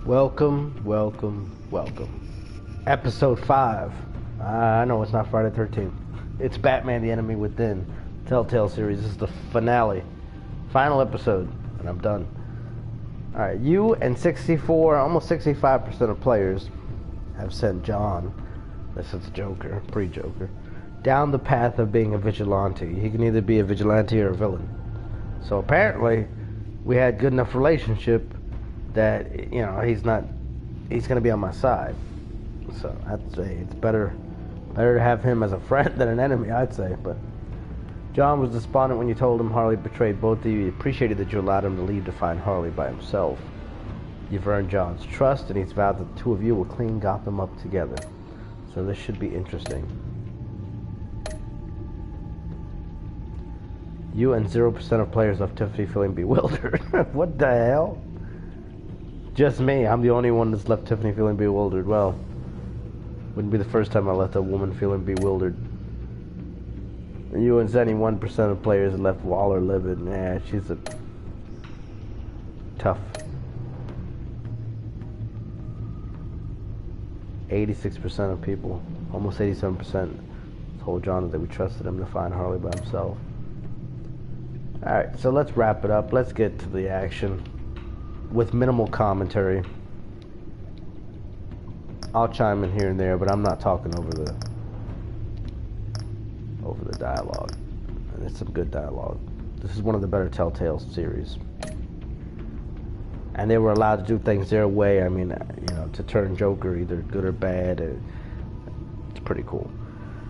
Welcome, welcome, welcome. Episode 5. I know it's not Friday the 13th. It's Batman the Enemy Within. Telltale series. This is the finale. Final episode. And I'm done. Alright, you and 64, almost 65% of players have sent John, this is Joker, pre-Joker, down the path of being a vigilante. He can either be a vigilante or a villain. So apparently, we had good enough relationship that, you know, he's gonna be on my side. So I'd say it's better to have him as a friend than an enemy, I'd say. But John was despondent when you told him Harley betrayed both of you. He appreciated that you allowed him to leave to find Harley by himself. You've earned John's trust, and he's vowed that the two of you will clean Gotham up together. So this should be interesting. You and 0% of players left Tiffany feeling bewildered. What the hell? Just me. I'm the only one that's left Tiffany feeling bewildered. Well, wouldn't be the first time I left a woman feeling bewildered. You and 71% of players left Waller livid. Yeah, she's a tough. 86% of people, almost 87%, told John that we trusted him to find Harley by himself. Alright, so let's wrap it up. Let's get to the action with minimal commentary. I'll chime in here and there, but I'm not talking over the dialogue. And it's some good dialogue. This is one of the better Telltale series. And they were allowed to do things their way. I mean, you know, to turn Joker either good or bad. It's pretty cool.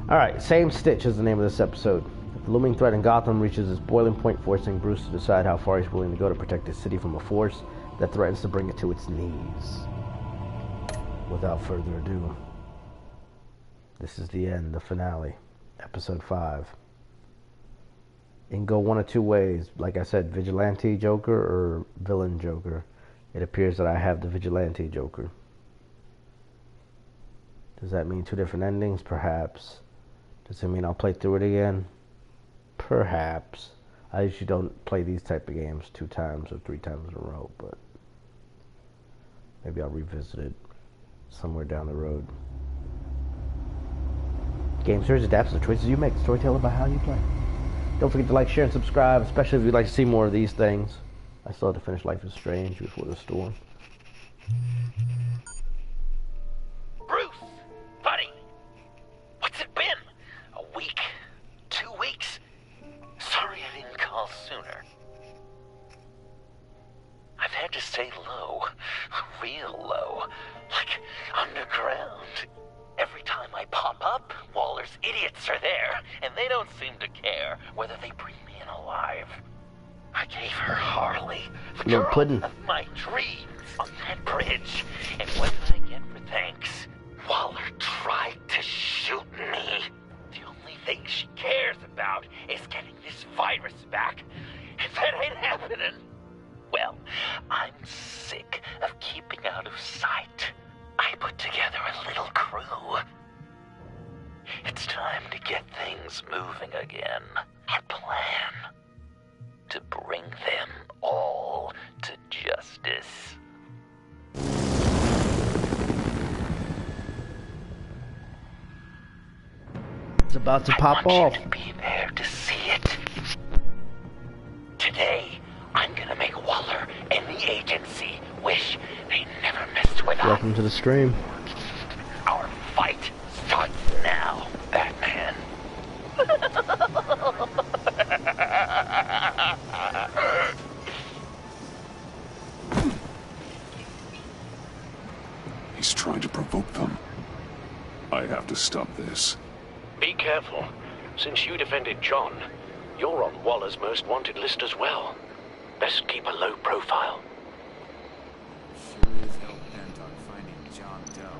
Alright, Same Stitch is the name of this episode. The looming threat in Gotham reaches its boiling point, forcing Bruce to decide how far he's willing to go to protect his city from a force that threatens to bring it to its knees. Without further ado, this is the end, the finale, episode 5. It can go one of two ways. Like I said, Vigilante Joker or Villain Joker. It appears that I have the Vigilante Joker. Does that mean two different endings? Perhaps. Does it mean I'll play through it again? Perhaps. I usually don't play these type of games 2 times or 3 times in a row, but maybe I'll revisit it somewhere down the road. Game series adapts to the choices you make. Storytell about how you play. Don't forget to like, share, and subscribe, especially if you'd like to see more of these things. I still have to finish Life is Strange before the storm. Bruce, buddy, what's it been? A week? 2 weeks? Sorry I didn't call sooner. I've had to stay low, real low, like underground. Every time I pop up, Waller's idiots are there, and they don't seem to care whether they bring me in alive. I gave her Harley, the No girl pudding. of my dreams, on that bridge, and what did I get for thanks? Waller tried to shoot me. The only thing she cares about is getting this virus back, and that ain't happening. Well, I'm sick of keeping out of sight. I put together a little crew. It's time to get things moving again. Our plan: to bring them all to justice. It's about to pop I off. want you to be there to see it. Today, I'm gonna make Waller and the agency wish they never messed with us. Welcome to the stream. Our fight starts now, Batman. He's trying to provoke them. I have to stop this. Be careful. Since you defended John, you're on Waller's most wanted list as well. Best keep a low profile. Sure is hell bent on finding John Doe.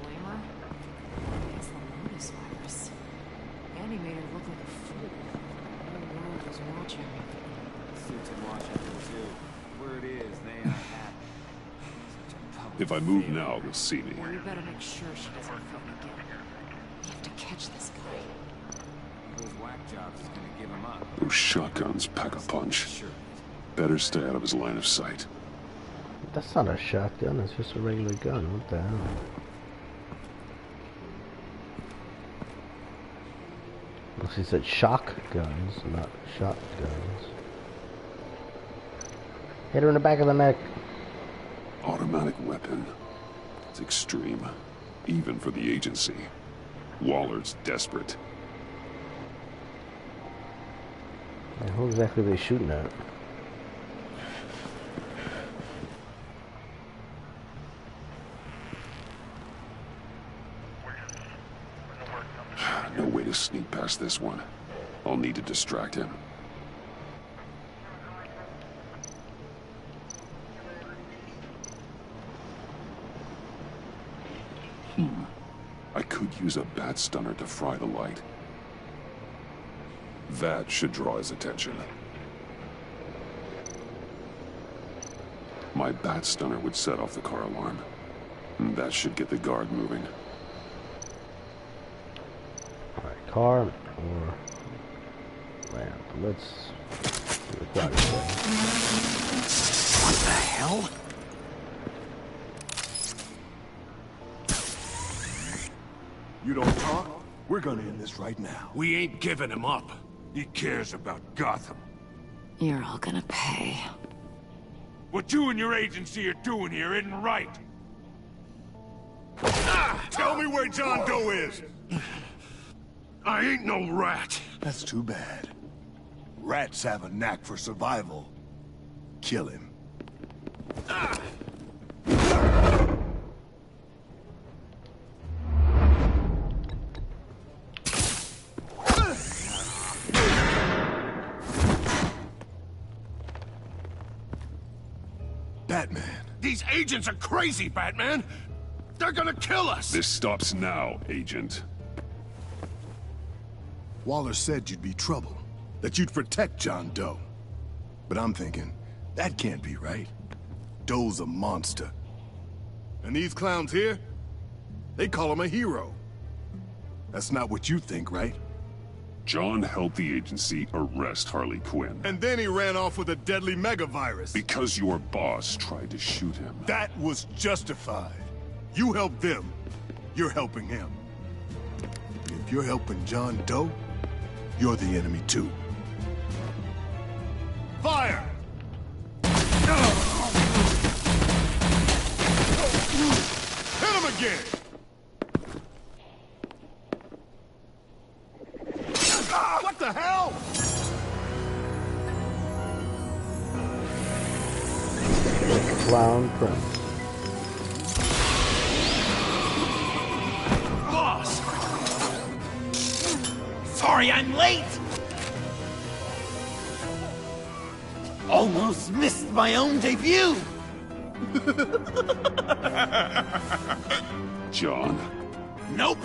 Blamer? It's the Lotus virus. Andy made her look like a fool. The whole world was watching. Suits in Washington too. Word is they are happy. Such a public If I move failure. now, they'll see me. Well, you better make sure she doesn't film again. We have to catch this guy. Those whack jobs is gonna give him up. Those shotguns pack a punch. Sure. Better stay out of his line of sight. That's not a shotgun, it's just a regular gun. What the hell? Unless he said shock guns, not shotguns. Hit her in the back of the neck. Automatic weapon. It's extreme, even for the agency. Waller's desperate. Yeah, who exactly are they shooting at? No way to sneak past this one. I'll need to distract him. I could use a bat stunner to fry the light. That should draw his attention. My bat stunner would set off the car alarm. That should get the guard moving. Alright, car or ramp. Let's see what Crowder says. What the hell? You don't talk? We're gonna end this right now. We ain't giving him up. He cares about Gotham. You're all gonna pay. What you and your agency are doing here isn't right. Tell me where John Doe is! I ain't no rat. That's too bad. Rats have a knack for survival. Kill him. Batman. These agents are crazy, Batman. They're gonna kill us. This stops now, Agent. Waller said you'd be trouble. That you'd protect John Doe. But I'm thinking, that can't be right. Doe's a monster. And these clowns here, they call him a hero. That's not what you think, right? John helped the agency arrest Harley Quinn. And then he ran off with a deadly megavirus. Because your boss tried to shoot him. That was justified. You helped them, you're helping him. If you're helping John Doe, you're the enemy too. Fire! Hit him again! What the hell? Clown Prince. Boss! Sorry I'm late! Almost missed my own debut! John? Nope!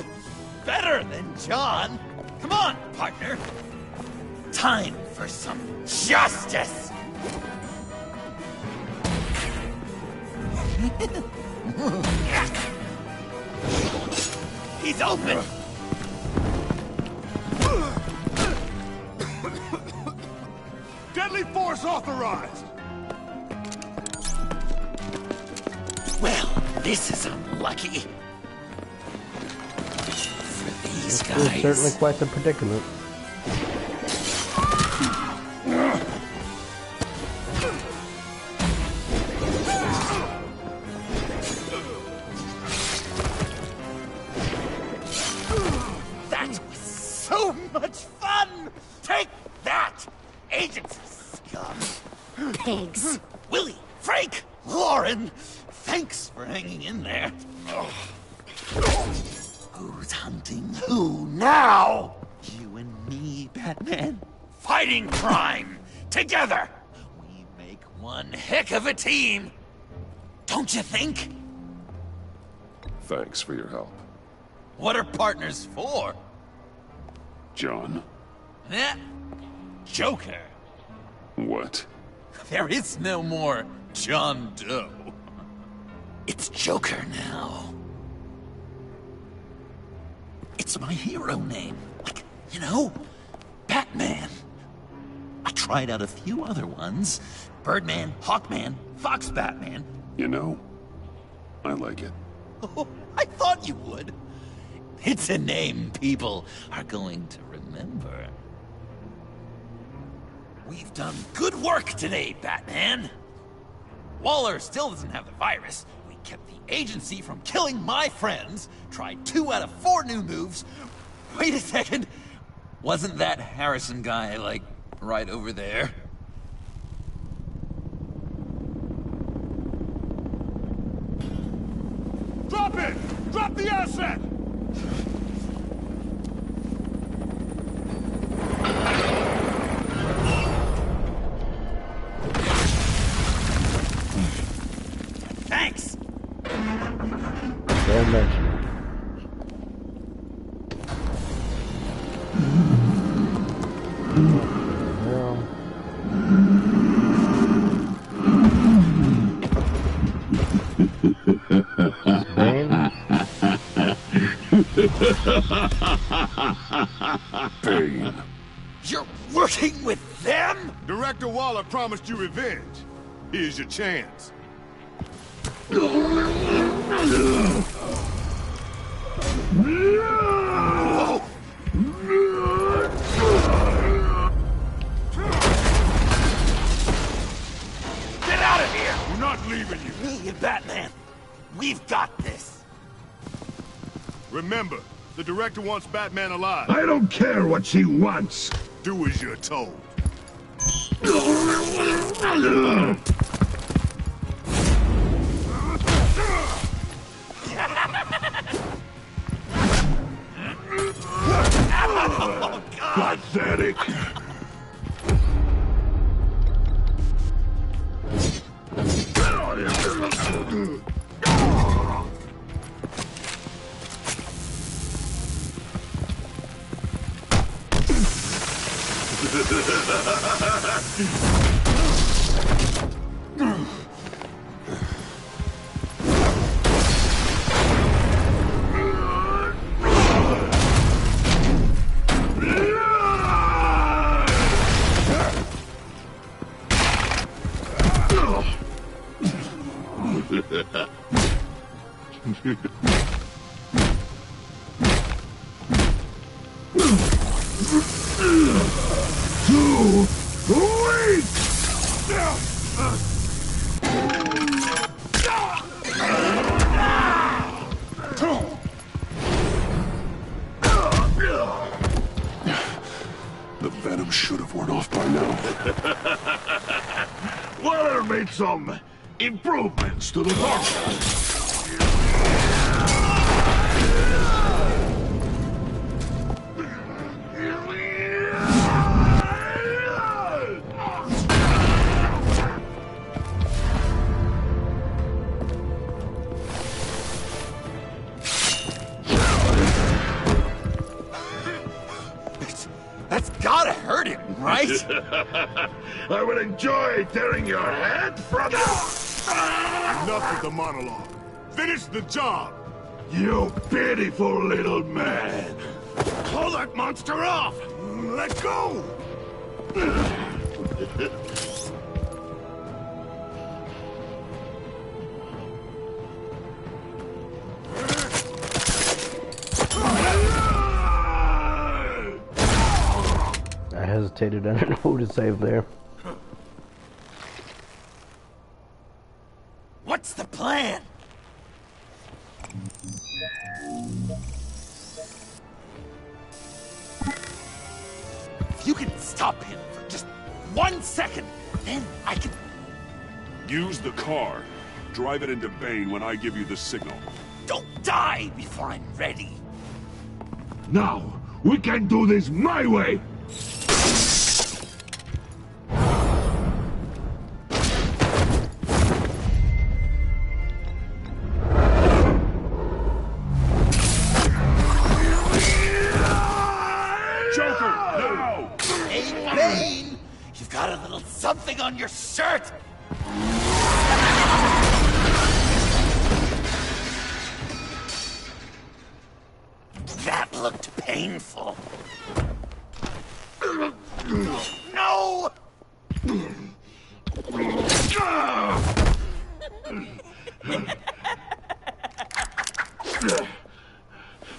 Better than John! Come on, partner! Time for some justice! He's open! Deadly force authorized! Well, this is unlucky. For these This is guys. certainly quite the predicament. That was so much fun! Take that, agency scum! Pigs. Willie, Frank, Lauren, thanks for hanging in there. Who's hunting who now? You and me, Batman. Fighting crime together. We make one heck of a team. Don't you think? Thanks for your help. What are partners for? John? Eh? Joker. What? There is no more John Doe. It's Joker now. It's my hero name. Like, you know, Batman. I tried out a few other ones. Birdman, Hawkman, Fox Batman. You know, I like it. Oh, I thought you would. It's a name people are going to remember. We've done good work today, Batman. Waller still doesn't have the virus. We kept the agency from killing my friends, tried 2 out of 4 new moves. Wait a second. Wasn't that Harrison guy, like, right over there? Drop it! Drop the asset! Thanks! Don't mention it. Bane. You're working with them? Director Waller promised you revenge. Here's your chance. Whoa! Get out of here! We're not leaving you. Me and Batman, we've got this. Remember, the director wants Batman alive. I don't care what she wants. Do as you're told. Oh, God! Pathetic. The venom should have worn off by now. Waller made some improvements to the doctor. That's gotta hurt him, right? I would enjoy tearing your head from it. Enough with the monologue. Finish the job. You pitiful little man. Pull that monster off. Let go. I hesitated. I didn't know who to save there. What's the plan? If you can stop him for just 1 second, then I can... Use the car. Drive it into Bane when I give you the signal. Don't die before I'm ready. Now, we can do this my way. Joker, now! Hey, Bane! You've got a little something on your shirt! That looked painful. No!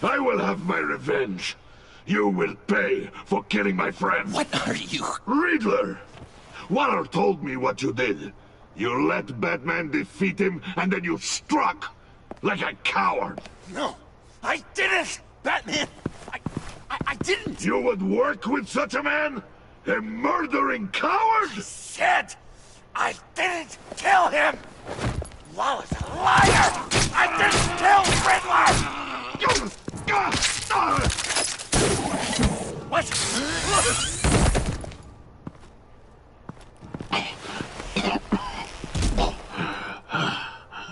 I will have my revenge. You will pay for killing my friend. What are you? Riddler! Waller told me what you did. You let Batman defeat him, and then you struck like a coward. No, I didn't! Batman! I didn't! You would work with such a man? A murdering coward? Said I didn't kill him! Waller's a liar! I didn't kill Riddler! What?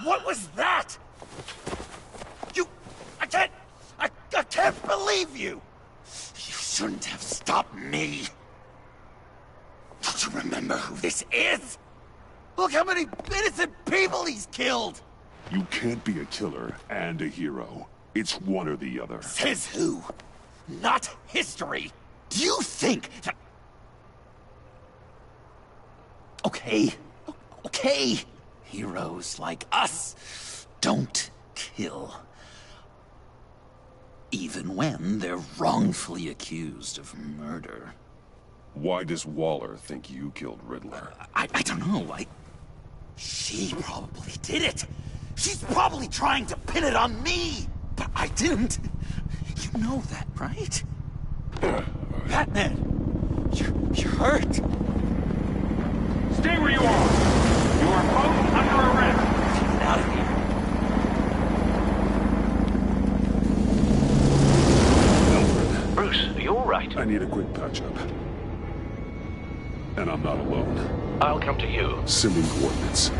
What was that? I can't believe you! You shouldn't have stopped me. Don't you remember who this is? Look how many innocent people he's killed! You can't be a killer and a hero. It's one or the other. Says who? Not history. Do you think that... Okay. Okay. Heroes like us don't kill. Even when they're wrongfully accused of murder. Why does Waller think you killed Riddler? I don't know. She probably did it. She's probably trying to pin it on me. But I didn't. You know that, right? Batman, you're hurt. Stay where you are. You are both under arrest. Get out of here. Bruce, are you all right? I need a quick patch-up. And I'm not alone. I'll come to you. Sending coordinates.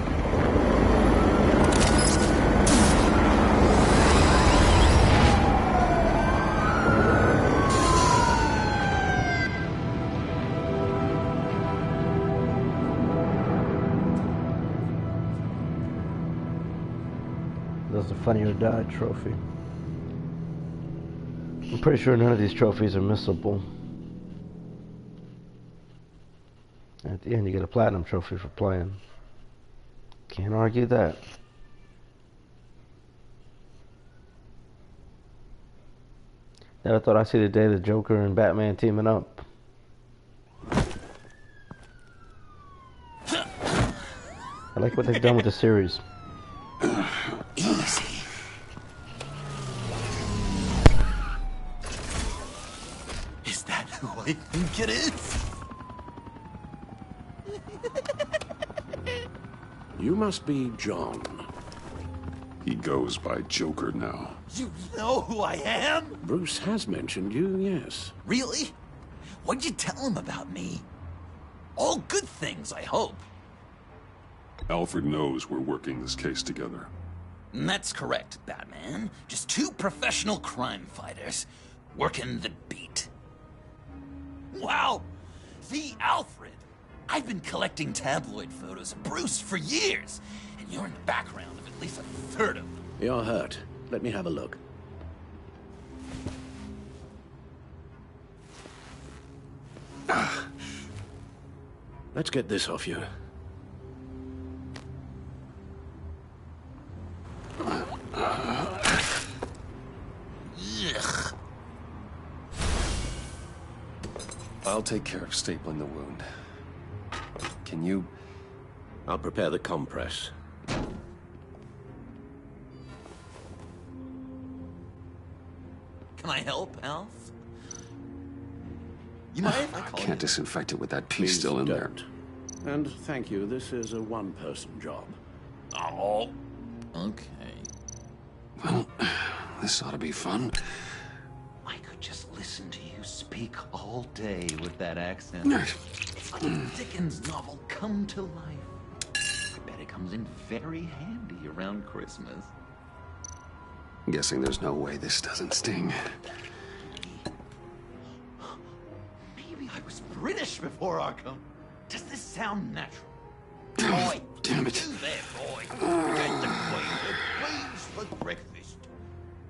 That's the Funny or Die trophy. I'm pretty sure none of these trophies are missable. At the end, you get a platinum trophy for playing. Can't argue that. Never thought I'd see the day the Joker and Batman teaming up. I like what they've done with the series. Easy. Is that who I think it is? You must be John. He goes by Joker now. You know who I am? Bruce has mentioned you, yes. Really? What'd you tell him about me? All good things, I hope. Alfred knows we're working this case together. That's correct, Batman. Just two professional crime fighters working the beat. Wow! The Alfred! I've been collecting tabloid photos of Bruce for years, and you're in the background of at least a third of them. You're hurt. Let me have a look. Let's get this off you. Ugh. I'll take care of stapling the wound. Can you... I'll prepare the compress. Can I help, Alf? You mind if I I call can't you? disinfect it with that piece Please still in there. don't. And thank you, this is a one-person job. Oh, okay. Well, this ought to be fun. I could just listen to you speak all day with that accent. It's like a Dickens novel come to life. I bet it comes in very handy around Christmas. I'm guessing there's no way this doesn't sting. Maybe I was British before Arkham. Does this sound natural? Boy, Damn it. do that, boy. Get the Queen's for breakfast.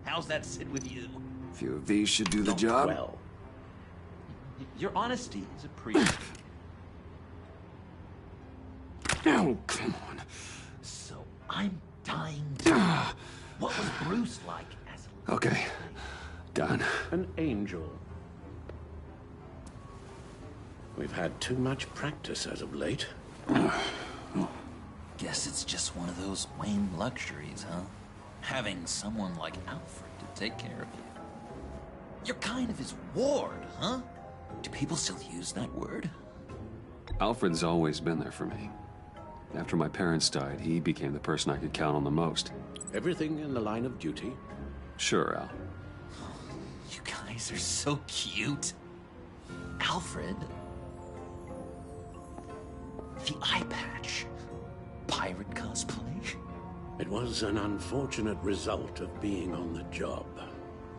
How's that sit with you? A few of these should do the job. Well, Your honesty is appreciated. Oh, come on. So I'm dying too. What was Bruce like as a... Okay. Done. An angel. We've had too much practice as of late. Guess it's just one of those Wayne luxuries, huh? Having someone like Alfred to take care of you. You're kind of his ward, huh? Do people still use that word? Alfred's always been there for me. After my parents died, he became the person I could count on the most. Everything in the line of duty. Sure, Al. You guys are so cute. Alfred. The eye patch. Pirate cosplay. It was an unfortunate result of being on the job.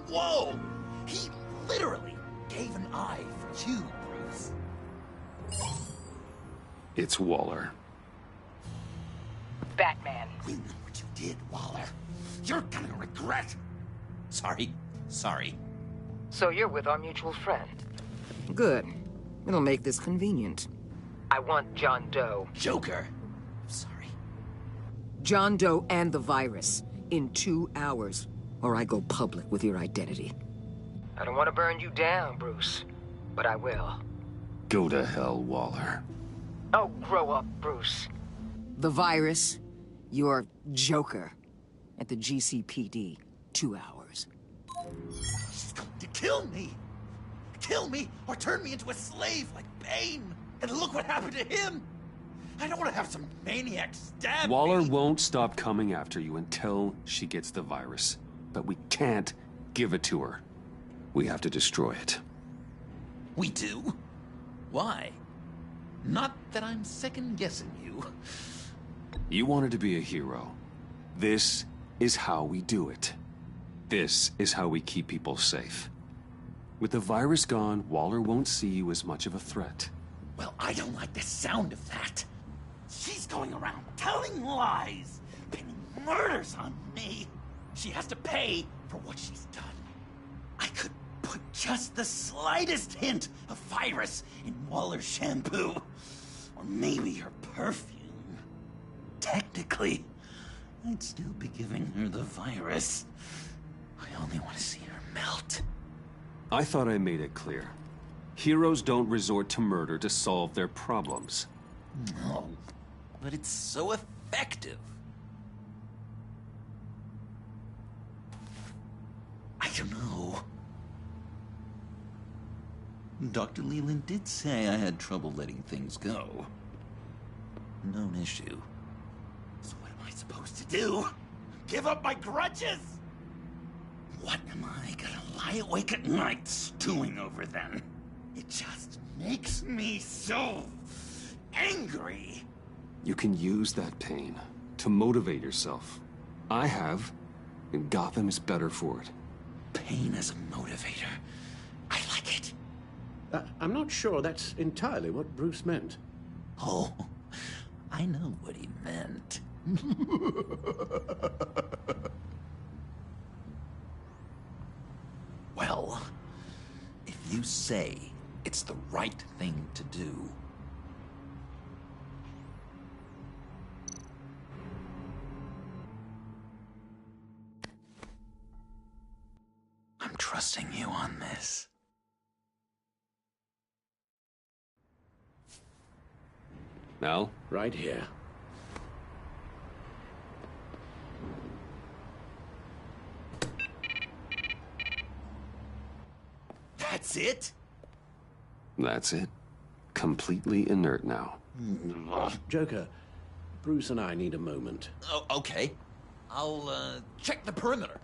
Whoa! He literally gave an eye for you, Bruce. It's Waller. Batman. We know what you did, Waller. You're gonna regret. Sorry. So you're with our mutual friend. Good. It'll make this convenient. I want John Doe. Joker. Sorry. John Doe and the virus in 2 hours, or I go public with your identity. I don't want to burn you down, Bruce, but I will. Go to hell, Waller. Oh, grow up, Bruce. The virus, your Joker, at the GCPD, 2 hours. She's going to kill me. Kill me or turn me into a slave like Bane. And look what happened to him. I don't want to have some maniac stab Waller me. won't stop coming after you until she gets the virus. But we can't give it to her. We have to destroy it. We do? Why? Not that I'm second-guessing you. You wanted to be a hero. This is how we do it. This is how we keep people safe. With the virus gone, Waller won't see you as much of a threat. Well, I don't like the sound of that. She's going around telling lies, pinning murders on me. She has to pay for what she's done. I could put just the slightest hint of virus in Waller's shampoo. Or maybe her perfume. Technically, I'd still be giving her the virus. I only want to see her melt. I thought I made it clear. Heroes don't resort to murder to solve their problems. No, but it's so effective. I don't know. Dr. Leland did say I had trouble letting things go. Known issue. So what am I supposed to do? Give up my grudges? What am I gonna lie awake at night stewing over then? It just makes me so angry. You can use that pain to motivate yourself. I have, and Gotham is better for it. Pain as a motivator. I like it. I'm not sure that's entirely what Bruce meant. Oh, I know what he meant. Well, if you say it's the right thing to do, I'm trusting you on this. Al? Right here. That's it? That's it. Completely inert now. Joker, Bruce and I need a moment. Oh, okay. I'll, check the perimeter.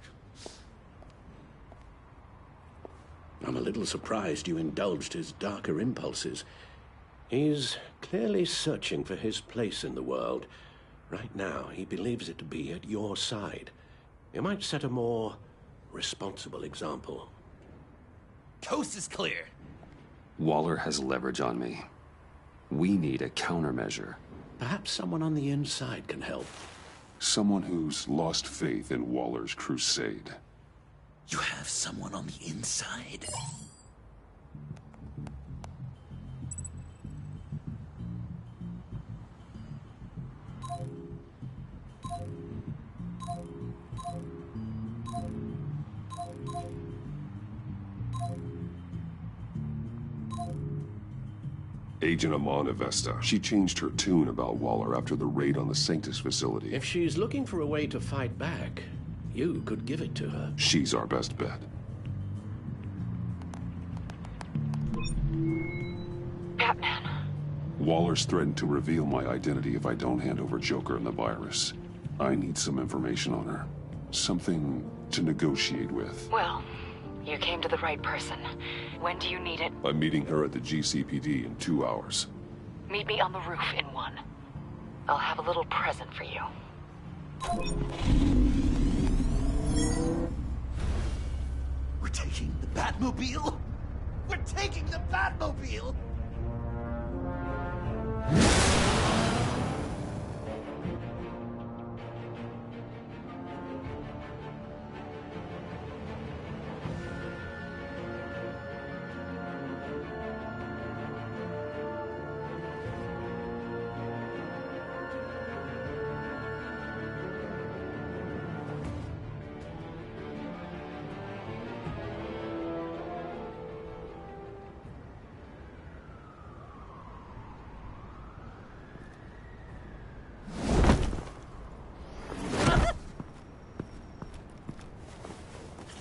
I'm a little surprised you indulged his darker impulses. He's clearly searching for his place in the world. Right now, he believes it to be at your side. You might set a more responsible example. Coast is clear. Waller has leverage on me. We need a countermeasure. Perhaps someone on the inside can help. Someone who's lost faith in Waller's crusade. You have someone on the inside? Agent Amana Vesta. She changed her tune about Waller after the raid on the Sanctus facility. If she's looking for a way to fight back, you could give it to her. She's our best bet. Batman. Waller's threatened to reveal my identity if I don't hand over Joker and the virus. I need some information on her. Something to negotiate with. Well, you came to the right person. When do you need it? I'm meeting her at the GCPD in 2 hours. Meet me on the roof in 1. I'll have a little present for you. We're taking the Batmobile? We're taking the Batmobile!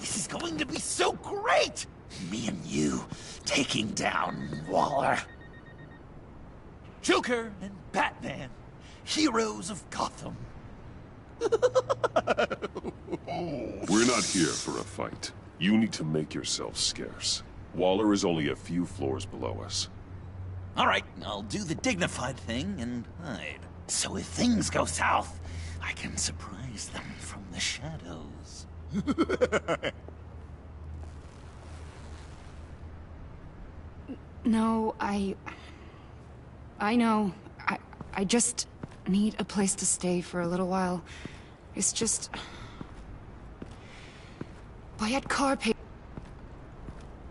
This is going to be so great! Me and you taking down Waller. Joker and Batman, heroes of Gotham. We're not here for a fight. You need to make yourself scarce. Waller is only a few floors below us. All right, I'll do the dignified thing and hide. So if things go south, I can surprise them from the shadows. No, I know. I just need a place to stay for a little while. It's just... I had car pay...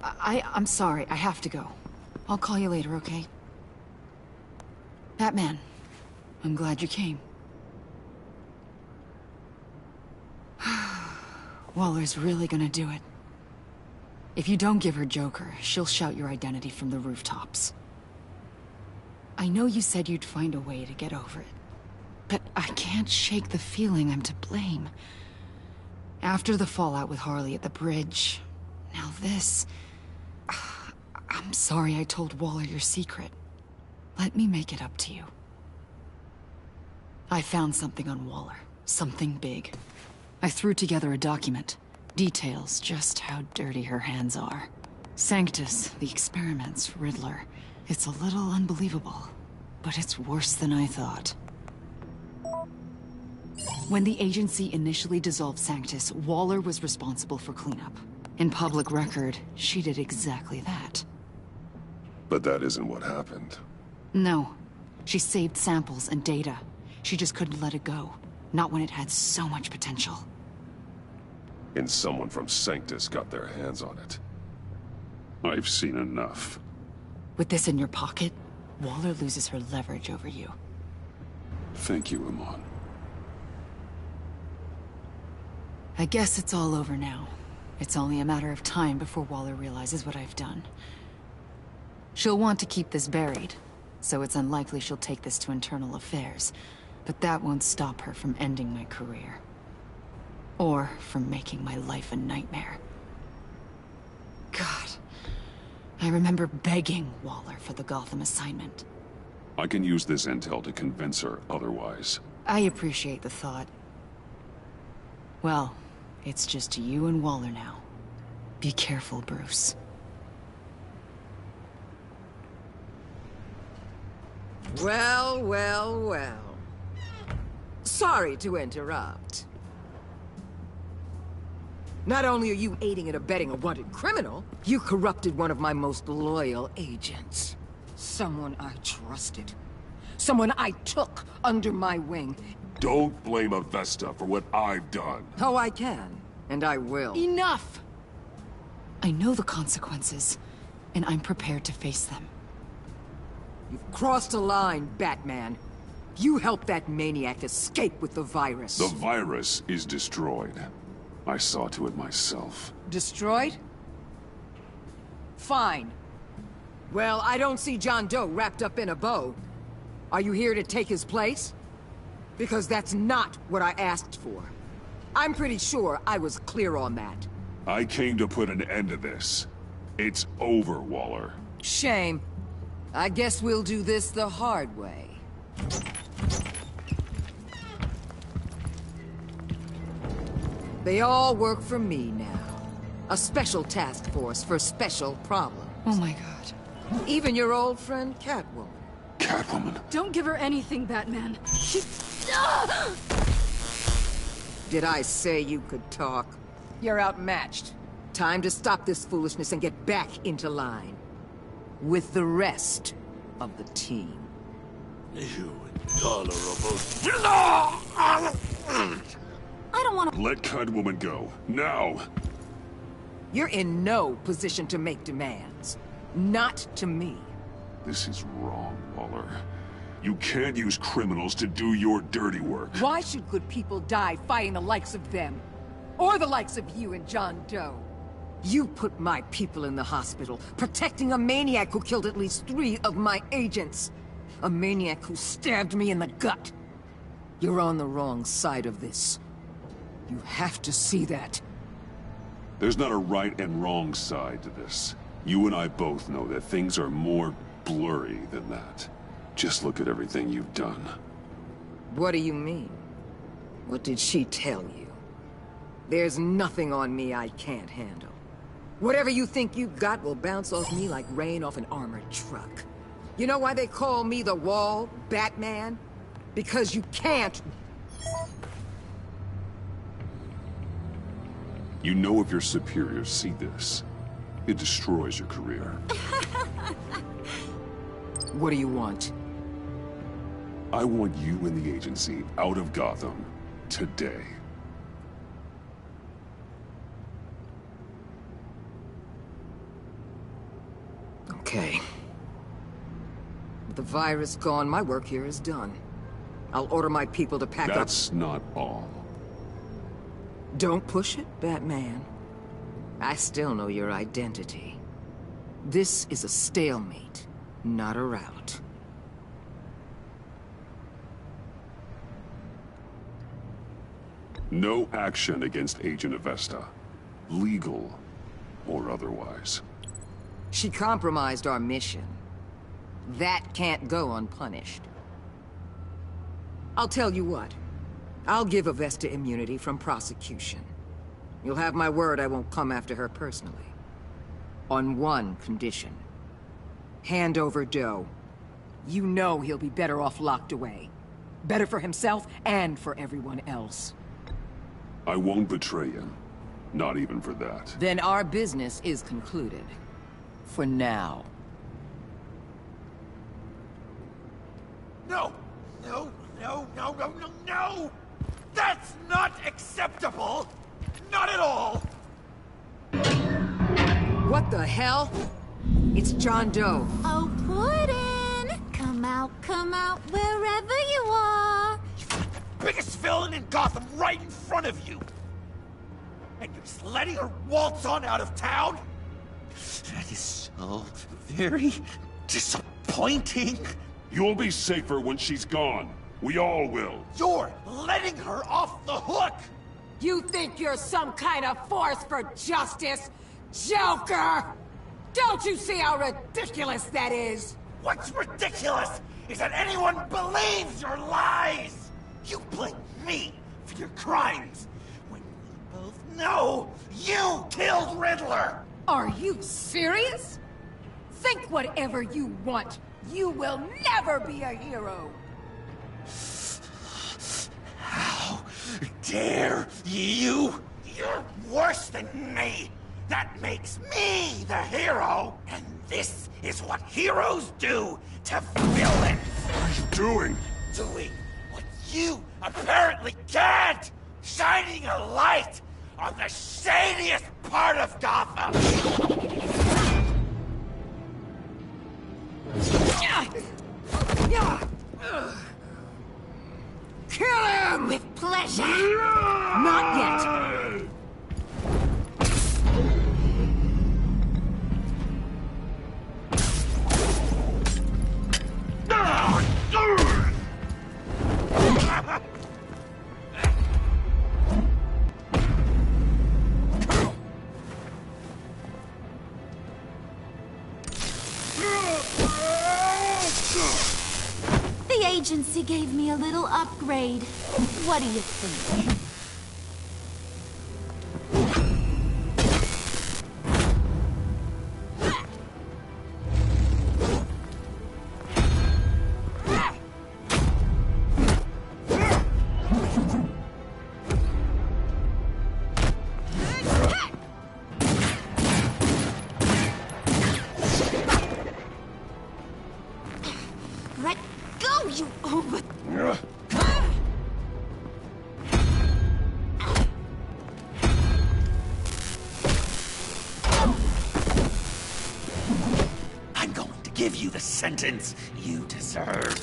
I'm sorry, I have to go. I'll call you later, okay? Batman, I'm glad you came. Waller's really gonna do it. If you don't give her Joker, she'll shout your identity from the rooftops. I know you said you'd find a way to get over it, but I can't shake the feeling I'm to blame. After the fallout with Harley at the bridge, now this... I'm sorry I told Waller your secret. Let me make it up to you. I found something on Waller. Something big. I threw together a document. Details just how dirty her hands are. Sanctus, the experiments, Riddler. It's a little unbelievable, but it's worse than I thought. When the agency initially dissolved Sanctus, Waller was responsible for cleanup. In public record, she did exactly that. But that isn't what happened. No. She saved samples and data. She just couldn't let it go. Not when it had so much potential. And someone from Sanctus got their hands on it. I've seen enough. With this in your pocket, Waller loses her leverage over you. Thank you, Amon. I guess it's all over now. It's only a matter of time before Waller realizes what I've done. She'll want to keep this buried, so it's unlikely she'll take this to internal affairs. But that won't stop her from ending my career. Or from making my life a nightmare. God. I remember begging Waller for the Gotham assignment. I can use this intel to convince her otherwise. I appreciate the thought. Well, it's just you and Waller now. Be careful, Bruce. Well, well, well. Sorry to interrupt. Not only are you aiding and abetting a wanted criminal, you corrupted one of my most loyal agents. Someone I trusted. Someone I took under my wing. Don't blame Avesta for what I've done. Oh, I can. And I will. Enough! I know the consequences, and I'm prepared to face them. You've crossed a line, Batman. You helped that maniac escape with the virus. The virus is destroyed. I saw to it myself. Destroyed? Fine. Well, I don't see John Doe wrapped up in a bow. Are you here to take his place? Because that's not what I asked for. I'm pretty sure I was clear on that. I came to put an end to this. It's over, Waller. Shame. I guess we'll do this the hard way. They all work for me now. A special task force for special problems. Oh my god. Even your old friend Catwoman. Catwoman? Don't give her anything, Batman. She... Did I say you could talk? You're outmatched. Time to stop this foolishness and get back into line. With the rest of the team. You intolerable... I don't want to... Let Catwoman go. Now! You're in no position to make demands. Not to me. This is wrong, Waller. You can't use criminals to do your dirty work. Why should good people die fighting the likes of them? Or the likes of you and John Doe? You put my people in the hospital, protecting a maniac who killed at least 3 of my agents. A maniac who stabbed me in the gut. You're on the wrong side of this. You have to see that. There's not a right and wrong side to this. You and I both know that things are more blurry than that. Just look at everything you've done. What do you mean? What did she tell you? There's nothing on me I can't handle. Whatever you think you've got will bounce off me like rain off an armored truck. You know why they call me the Wall, Batman? Because you can't... You know if your superiors see this, it destroys your career. What do you want? I want you and the agency out of Gotham today. Okay. With the virus gone, my work here is done. I'll order my people to pack up... That's not all. Don't push it, Batman. I still know your identity. This is a stalemate, not a rout. No action against Agent Avesta. Legal or otherwise. She compromised our mission. That can't go unpunished. I'll tell you what. I'll give Avesta immunity from prosecution. You'll have my word I won't come after her personally. On one condition. Hand over Doe. You know he'll be better off locked away. Better for himself and for everyone else. I won't betray him. Not even for that. Then our business is concluded. For now. No! No, no, no, no, no, no! That's not acceptable! Not at all! What the hell? It's John Doe. Oh, Puddin'! Come out, wherever you are! Biggest villain in Gotham right in front of you! And you're just letting her waltz on out of town? That is so very disappointing. You'll be safer when she's gone. We all will. You're letting her off the hook! You think you're some kind of force for justice, Joker? Don't you see how ridiculous that is? What's ridiculous is that anyone believes your lies! You blame me for your crimes, when we both know you killed Riddler! Are you serious? Think whatever you want. You will never be a hero. How dare you? You're worse than me! That makes me the hero! And this is what heroes do to villains! What are you doing? Doing what you apparently can't! Shining a light on the shadiest part of Gotham! Kill him! With pleasure! Not yet! efficiency gave me a little upgrade. What do you think? Let go, you over... I'm going to give you the sentence you deserve.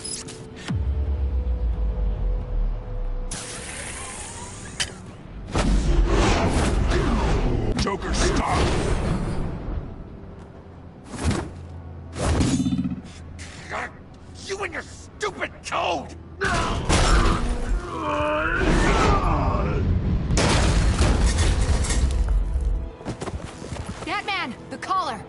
Joker, stop! You and your stupid code! Batman, the collar!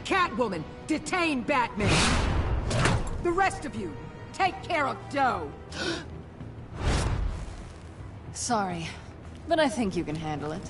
Catwoman, detain Batman! The rest of you, take care of Doe! Sorry, but I think you can handle it.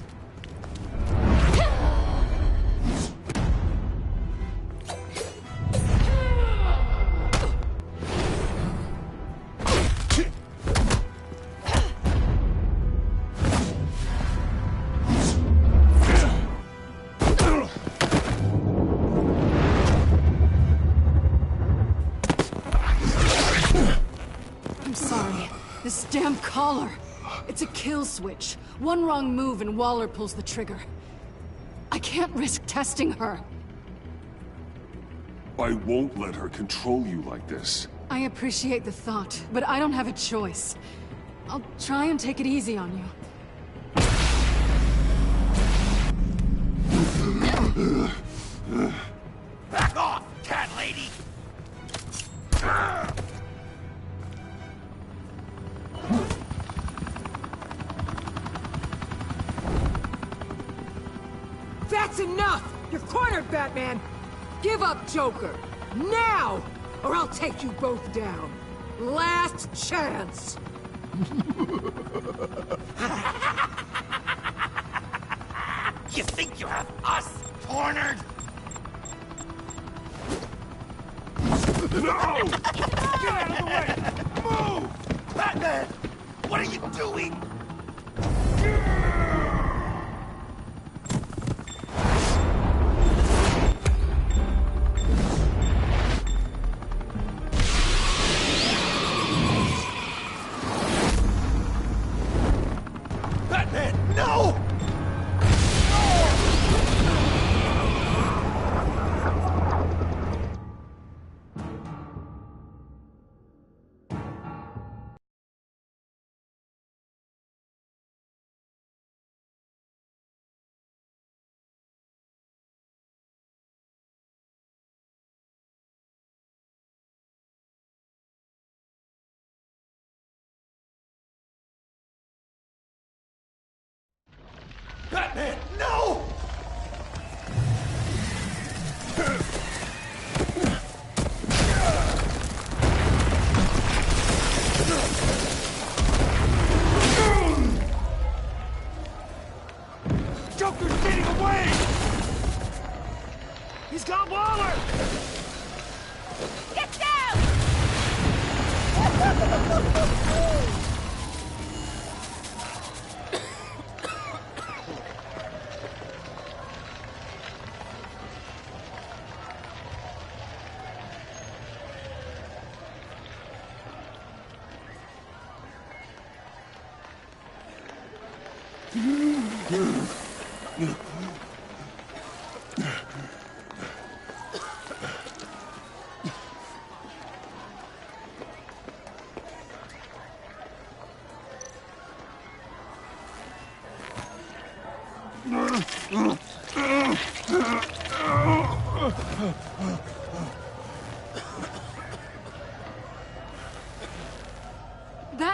I'm sorry. This damn collar. It's a kill switch. One wrong move and Waller pulls the trigger. I can't risk testing her. I won't let her control you like this. I appreciate the thought, but I don't have a choice. I'll try and take it easy on you. Back off, cat lady! That's enough! You're cornered, Batman! Give up, Joker! Now! Or I'll take you both down. Last chance! You think you have us cornered? No! Get out of the way! Move! Batman! What are you doing? Batman, no! Batman, no! Joker's getting away! He's got Waller! Get down!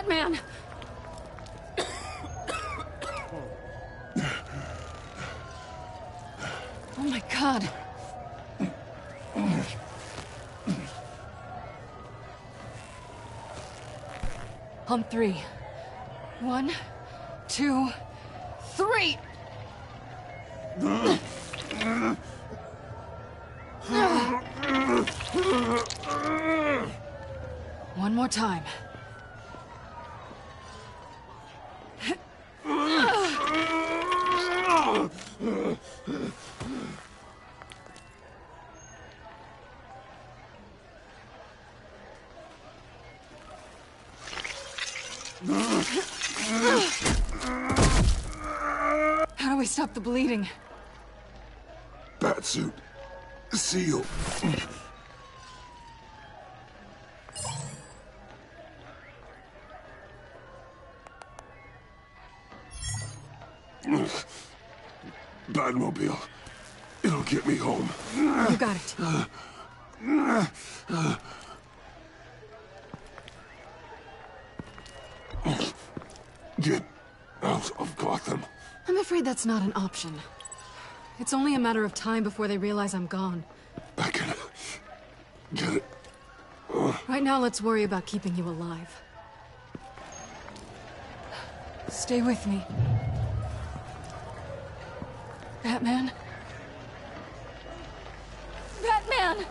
Batman! Oh my God. On 3. 1, 2, 3! One more time. How do we stop the bleeding? Batsuit. Seal. Batmobile. It'll get me home. You got it. Get out of Gotham. I'm afraid that's not an option. It's only a matter of time before they realize I'm gone. I can get it. Right now, let's worry about keeping you alive. Stay with me. Batman? Batman!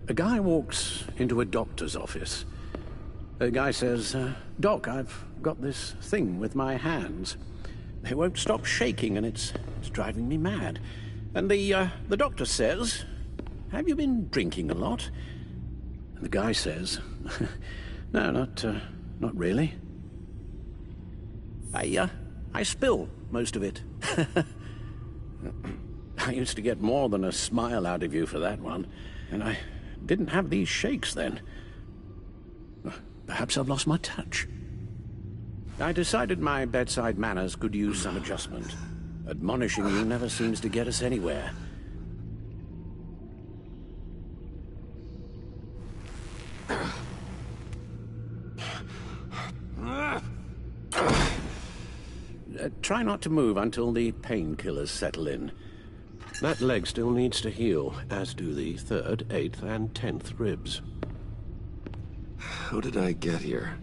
A guy walks into a doctor's office. The guy says, Doc, I've got this thing with my hands. They won't stop shaking and it's driving me mad. And the doctor says, have you been drinking a lot? And the guy says, no, not really. I spill most of it. I used to get more than a smile out of you for that one, and I didn't have these shakes then. Perhaps I've lost my touch. I decided my bedside manners could use some adjustment. Admonishing you never seems to get us anywhere. Try not to move until the painkillers settle in. That leg still needs to heal, as do the 3rd, 8th, and 10th ribs. How did I get here?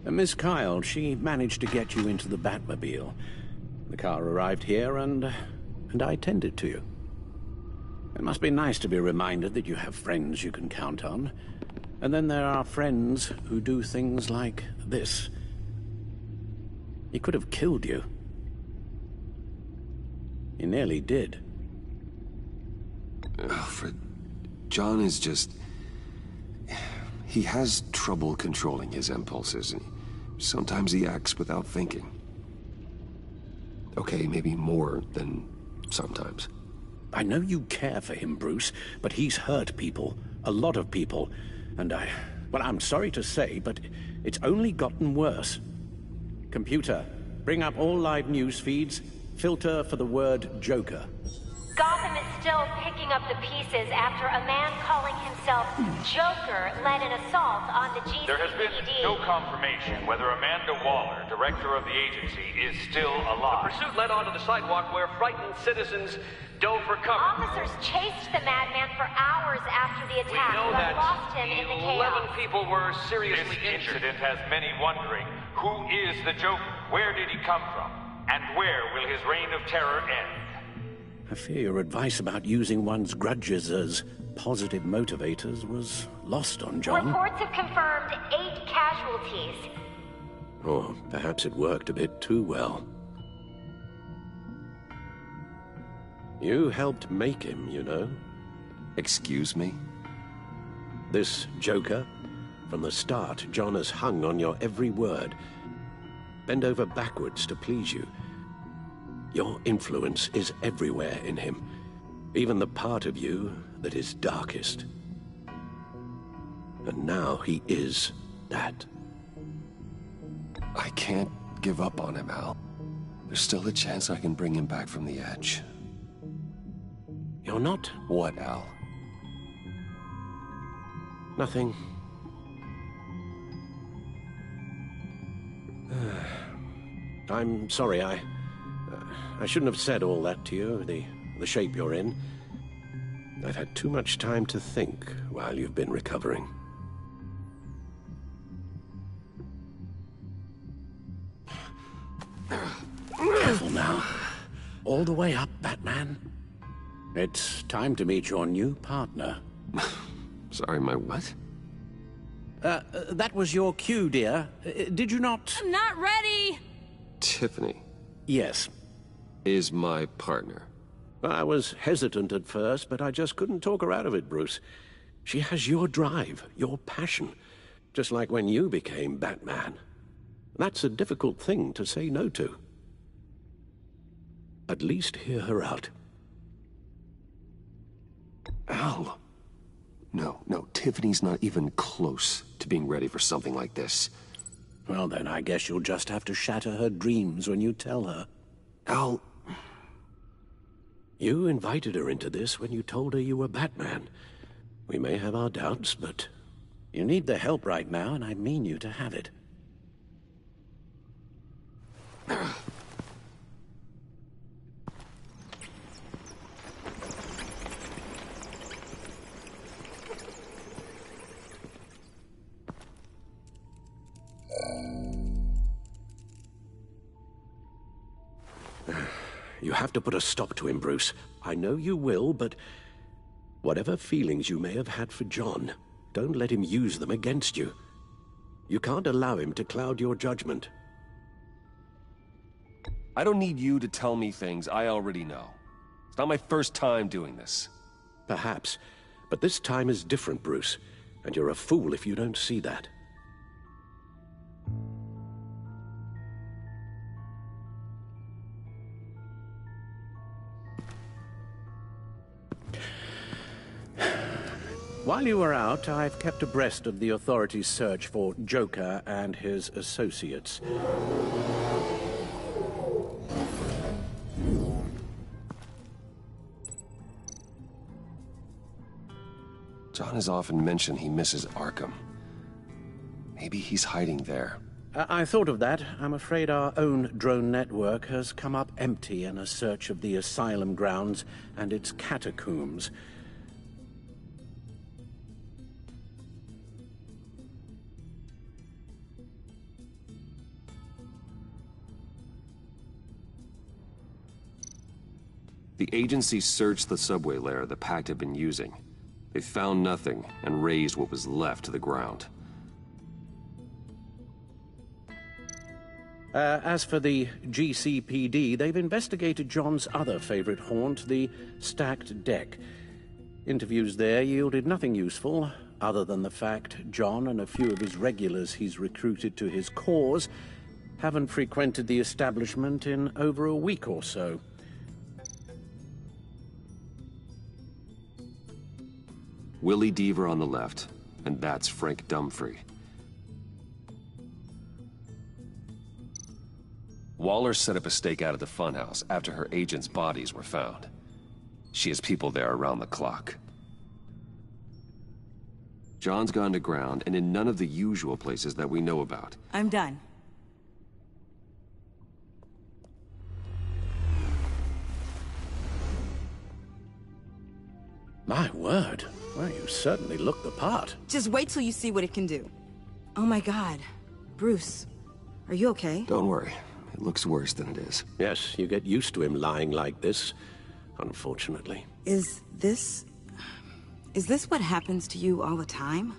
Miss Kyle, she managed to get you into the Batmobile. The car arrived here, and I tended to you. It must be nice to be reminded that you have friends you can count on. And then there are friends who do things like this. He could have killed you. He nearly did. Alfred, John is just... He has trouble controlling his impulses. Sometimes he acts without thinking. Okay, maybe more than sometimes. I know you care for him, Bruce, but he's hurt people. A lot of people. And well, I'm sorry to say, but it's only gotten worse. Computer, bring up all live news feeds. Filter for the word Joker. Gotham is still picking up the pieces after a man calling himself Joker led an assault on the GCPD. There has been no confirmation whether Amanda Waller, director of the agency, is still alive. The pursuit led onto the sidewalk where frightened citizens dove for cover. Officers chased the madman for hours after the attack, We know but that lost him in the 11 people were seriously This injured. incident has many wondering, who is the Joker? Where did he come from? And where will his reign of terror end? I fear your advice about using one's grudges as positive motivators was lost on John. Reports have confirmed 8 casualties. Or perhaps it worked a bit too well. You helped make him, you know. Excuse me? This Joker? From the start, John has hung on your every word. Bend over backwards to please you. Your influence is everywhere in him, even the part of you that is darkest. And now he is that. I can't give up on him, Al. There's still a chance I can bring him back from the edge. You're not? What, Al? Nothing. I'm sorry, I shouldn't have said all that to you, the shape you're in. I've had too much time to think while you've been recovering. Careful now. All the way up, Batman. It's time to meet your new partner. Sorry, my what? That was your cue, dear. Did you not? I'm not ready! Tiffany. Yes. Is my partner. I was hesitant at first, but I just couldn't talk her out of it, Bruce. She has your drive, your passion, just like when you became Batman. That's a difficult thing to say no to. At least hear her out. Al. No, Tiffany's not even close to being ready for something like this. Well, then I guess you'll just have to shatter her dreams when you tell her. Al... You invited her into this when you told her you were Batman. We may have our doubts, but you need the help right now, and I mean you to have it. You have to put a stop to him, Bruce. I know you will, but whatever feelings you may have had for John, don't let him use them against you. You can't allow him to cloud your judgment. I don't need you to tell me things I already know. It's not my first time doing this. Perhaps, but this time is different, Bruce, and you're a fool if you don't see that. While you were out, I've kept abreast of the authorities' search for Joker and his associates. John has often mentioned he misses Arkham. Maybe he's hiding there. I thought of that. I'm afraid our own drone network has come up empty in a search of the asylum grounds and its catacombs. The agency searched the subway lair the Pact had been using. They found nothing and razed what was left to the ground. As for the GCPD, they've investigated John's other favorite haunt, the stacked deck. Interviews there yielded nothing useful, other than the fact John and a few of his regulars he's recruited to his cause haven't frequented the establishment in over a week or so. Willie Deaver on the left, and that's Frank Dumfrey. Waller set up a stakeout at the funhouse after her agents' bodies were found. She has people there around the clock. John's gone to ground and in none of the usual places that we know about. I'm done. My word. Well, you certainly look the part. Just wait till you see what it can do. Oh my God. Bruce, are you okay? Don't worry. It looks worse than it is. Yes, you get used to him lying like this, unfortunately. Is this what happens to you all the time?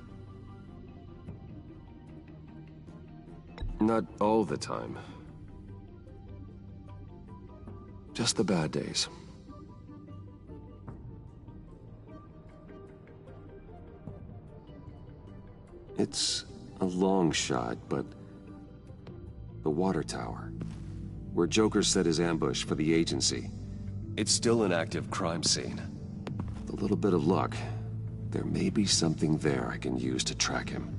Not all the time. Just the bad days. It's a long shot, but the water tower, where Joker set his ambush for the agency. It's still an active crime scene. With a little bit of luck, there may be something there I can use to track him.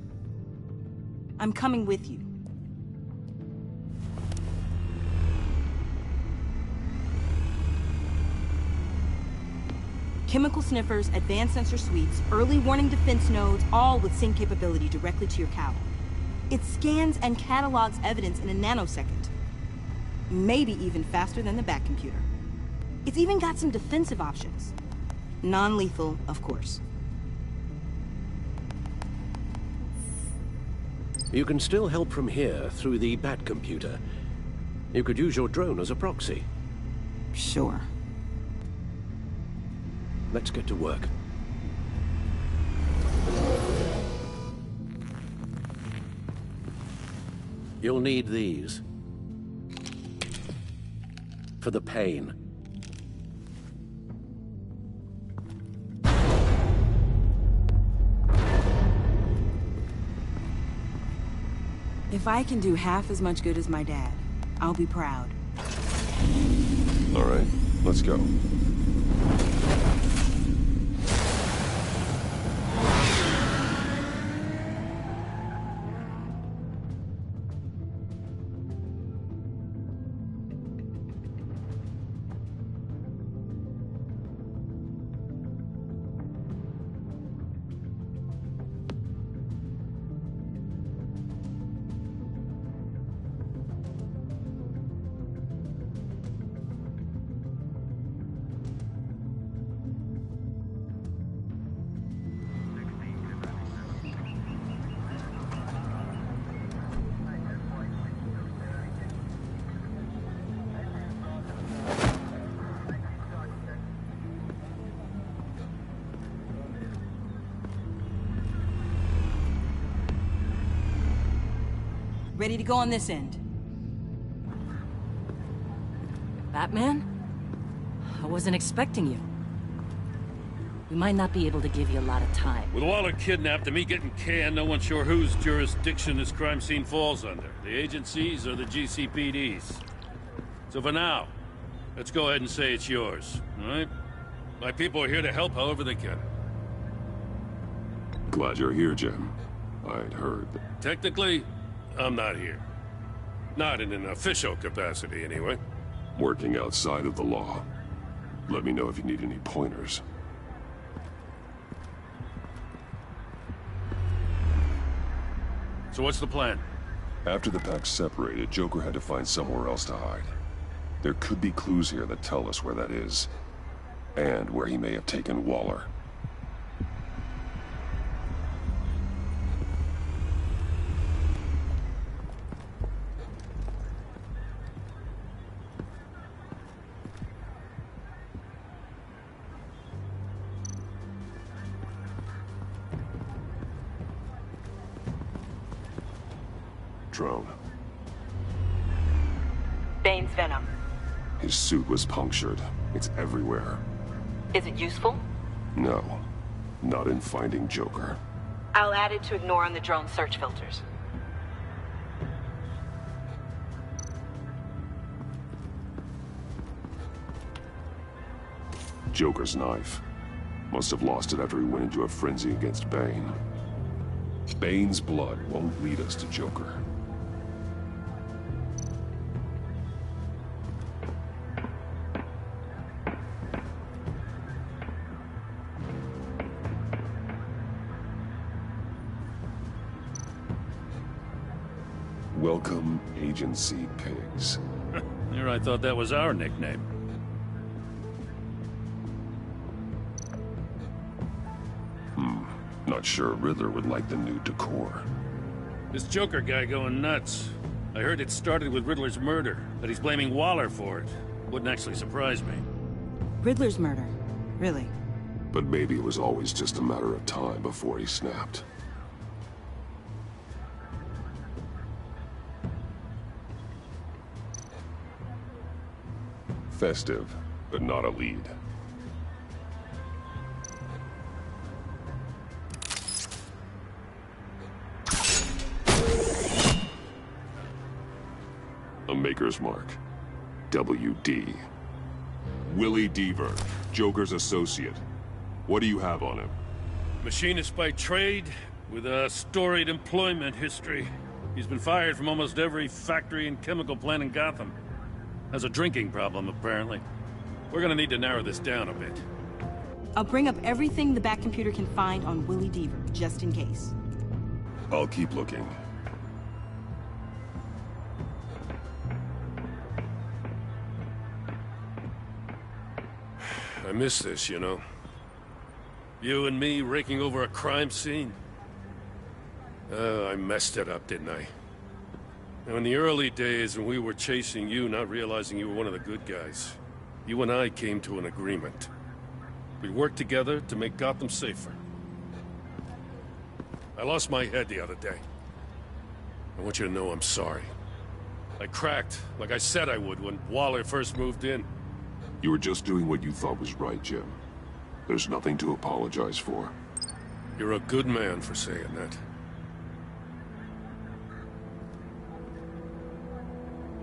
I'm coming with you. Chemical sniffers, advanced sensor suites, early warning defense nodes, all with sync capability directly to your cowl. It scans and catalogs evidence in a nanosecond. Maybe even faster than the Batcomputer. It's even got some defensive options. Non-lethal, of course. You can still help from here through the Batcomputer. You could use your drone as a proxy. Sure. Let's get to work. You'll need these. For the pain. If I can do half as much good as my dad, I'll be proud. All right, let's go. Ready to go on this end. Batman? I wasn't expecting you. We might not be able to give you a lot of time. With Waller kidnapped and me getting canned, no one's sure whose jurisdiction this crime scene falls under. The agencies or the GCPD's. So for now, let's go ahead and say it's yours, all right? My people are here to help however they can. Glad you're here, Jim. I'd heard. Technically, I'm not here. Not in an official capacity, anyway. Working outside of the law. Let me know if you need any pointers. So what's the plan? After the pack separated, Joker had to find somewhere else to hide. There could be clues here that tell us where that is. And where he may have taken Waller. Drone. Bane's venom. His suit was punctured. It's everywhere. Is it useful? No. Not in finding Joker. I'll add it to ignore on the drone search filters. Joker's knife. Must have lost it after he went into a frenzy against Bane. Bane's blood won't lead us to Joker. Welcome, Agency Pigs. Here I thought that was our nickname. Not sure Riddler would like the new decor. This Joker guy going nuts. I heard it started with Riddler's murder, but he's blaming Waller for it. Wouldn't actually surprise me. Riddler's murder? Really? But maybe it was always just a matter of time before he snapped. Festive, but not a lead. Maker's Mark. WD. Willie Deaver, Joker's associate. What do you have on him? Machinist by trade, with a storied employment history. He's been fired from almost every factory and chemical plant in Gotham. Has a drinking problem, apparently. We're gonna need to narrow this down a bit. I'll bring up everything the back computer can find on Willie Deaver, just in case. I'll keep looking. I miss this, you know. You and me raking over a crime scene. I messed it up, didn't I? Now, in the early days when we were chasing you, not realizing you were one of the good guys, you and I came to an agreement. We worked together to make Gotham safer. I lost my head the other day. I want you to know I'm sorry. I cracked, like I said I would when Waller first moved in. You were just doing what you thought was right, Jim. There's nothing to apologize for. You're a good man for saying that.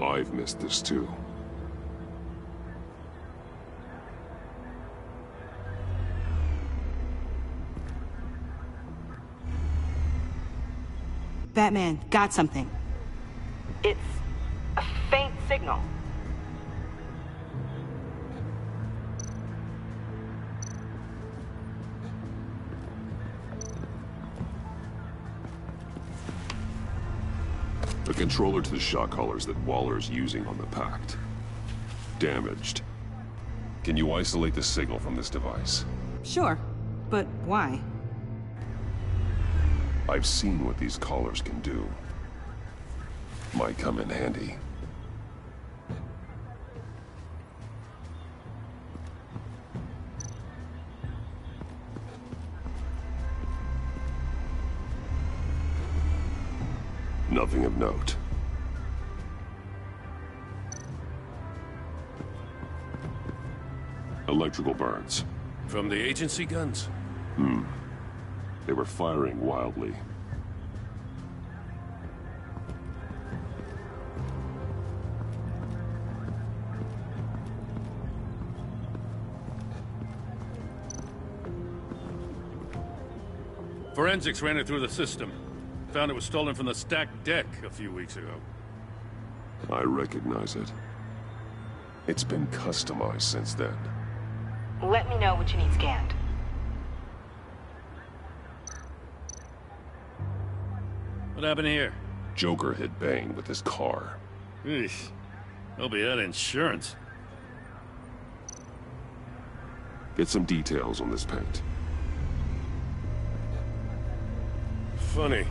I've missed this too. Batman, got something. It's a faint signal. The controller to the shock collars that Waller's using on the Pact. Damaged. Can you isolate the signal from this device? Sure, but why? I've seen what these collars can do. Might come in handy. Nothing of note. Electrical burns. From the agency guns? They were firing wildly. Forensics ran it through the system. Found it was stolen from the stacked deck a few weeks ago. I recognize it. It's been customized since then. Let me know what you need scanned. What happened here? Joker hit Bane with his car. Eesh. Hope he had insurance. Get some details on this paint. Funny.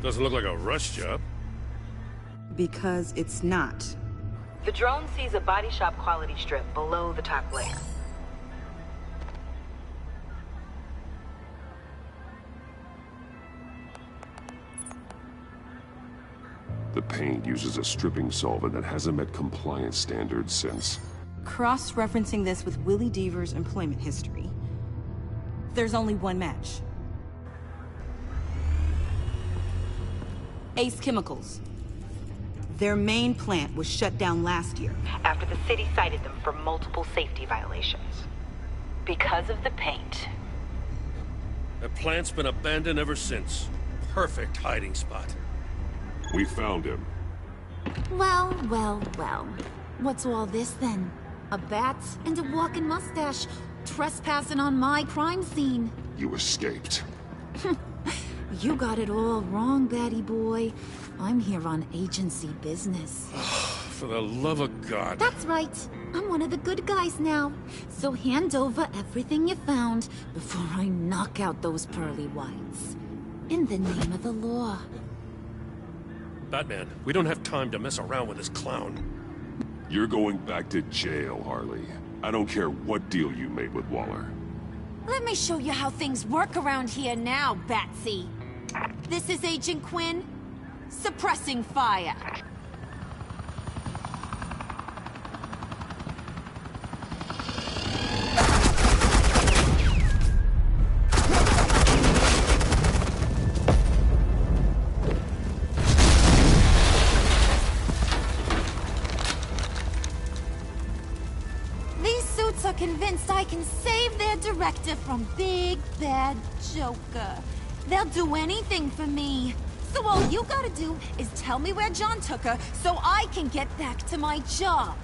Doesn't look like a rush job. Because it's not. The drone sees a body shop quality strip below the top layer. The paint uses a stripping solvent that hasn't met compliance standards since. Cross-referencing this with Willie Deaver's employment history, there's only one match. Ace Chemicals. Their main plant was shut down last year. After the city cited them for multiple safety violations. Because of the paint. The plant's been abandoned ever since. Perfect hiding spot. We found him. Well, well, well. What's all this then? A bat and a walking mustache trespassing on my crime scene. You escaped. You got it all wrong, Batty boy. I'm here on agency business. For the love of God. That's right. I'm one of the good guys now. So hand over everything you found before I knock out those pearly whites. In the name of the law. Batman, we don't have time to mess around with this clown. You're going back to jail, Harley. I don't care what deal you made with Waller. Let me show you how things work around here now, Batsy. This is Agent Quinn. Suppressing fire. convinced I can save their director from Big Bad Joker. They'll do anything for me. So all you gotta do is tell me where John took her so I can get back to my job.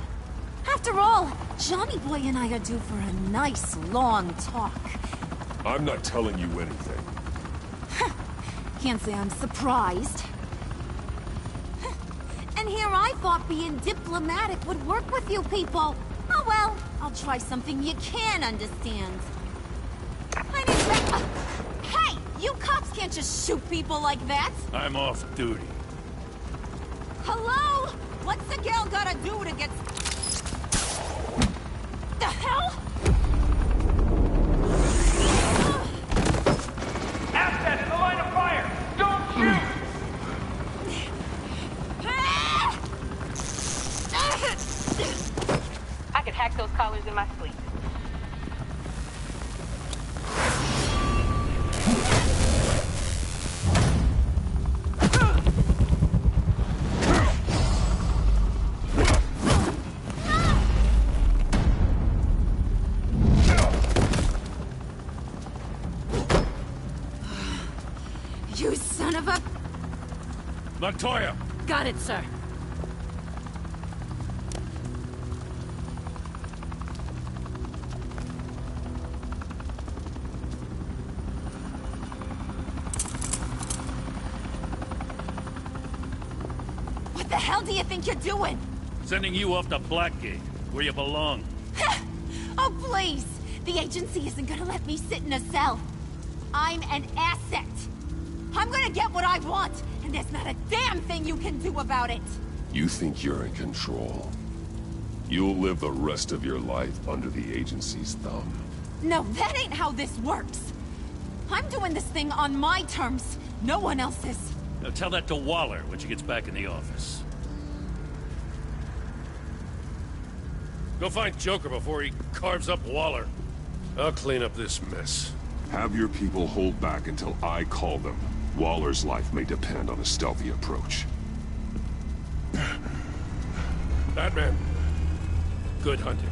After all, Johnny Boy and I are due for a nice long talk. I'm not telling you anything. Can't say I'm surprised. And here I thought being diplomatic would work with you people. Oh well, I'll try something you can understand. I need hey! You cops can't just shoot people like that! I'm off duty. Hello? What's the girl gotta do to get... The hell? Assets in the line of fire! Don't shoot! I could hack those collars in my sleep. You son of a... Montoya! Got it, sir. What the hell do you think you're doing? Sending you off to Blackgate, where you belong. Oh, please! The agency isn't gonna let me sit in a cell. I'm an asset. I'm gonna get what I want, and there's not a damn thing you can do about it. You think you're in control? You'll live the rest of your life under the agency's thumb. No, that ain't how this works. I'm doing this thing on my terms. No one else's. Now tell that to Waller when she gets back in the office. Go find Joker before he carves up Waller. I'll clean up this mess. Have your people hold back until I call them. Waller's life may depend on a stealthy approach. Batman, good hunting.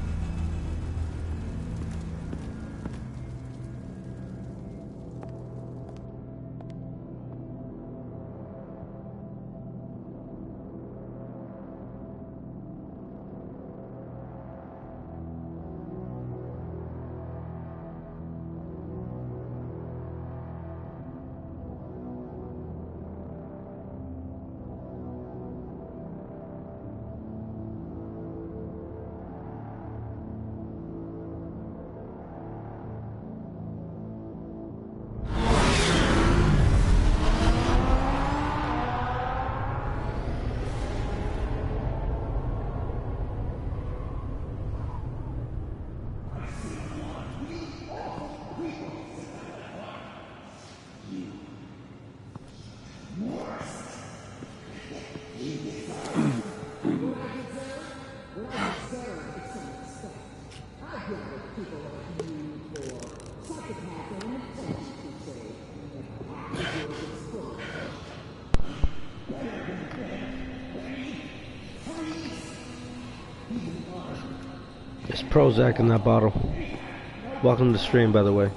There's Prozac in that bottle. Welcome to the stream, by the way.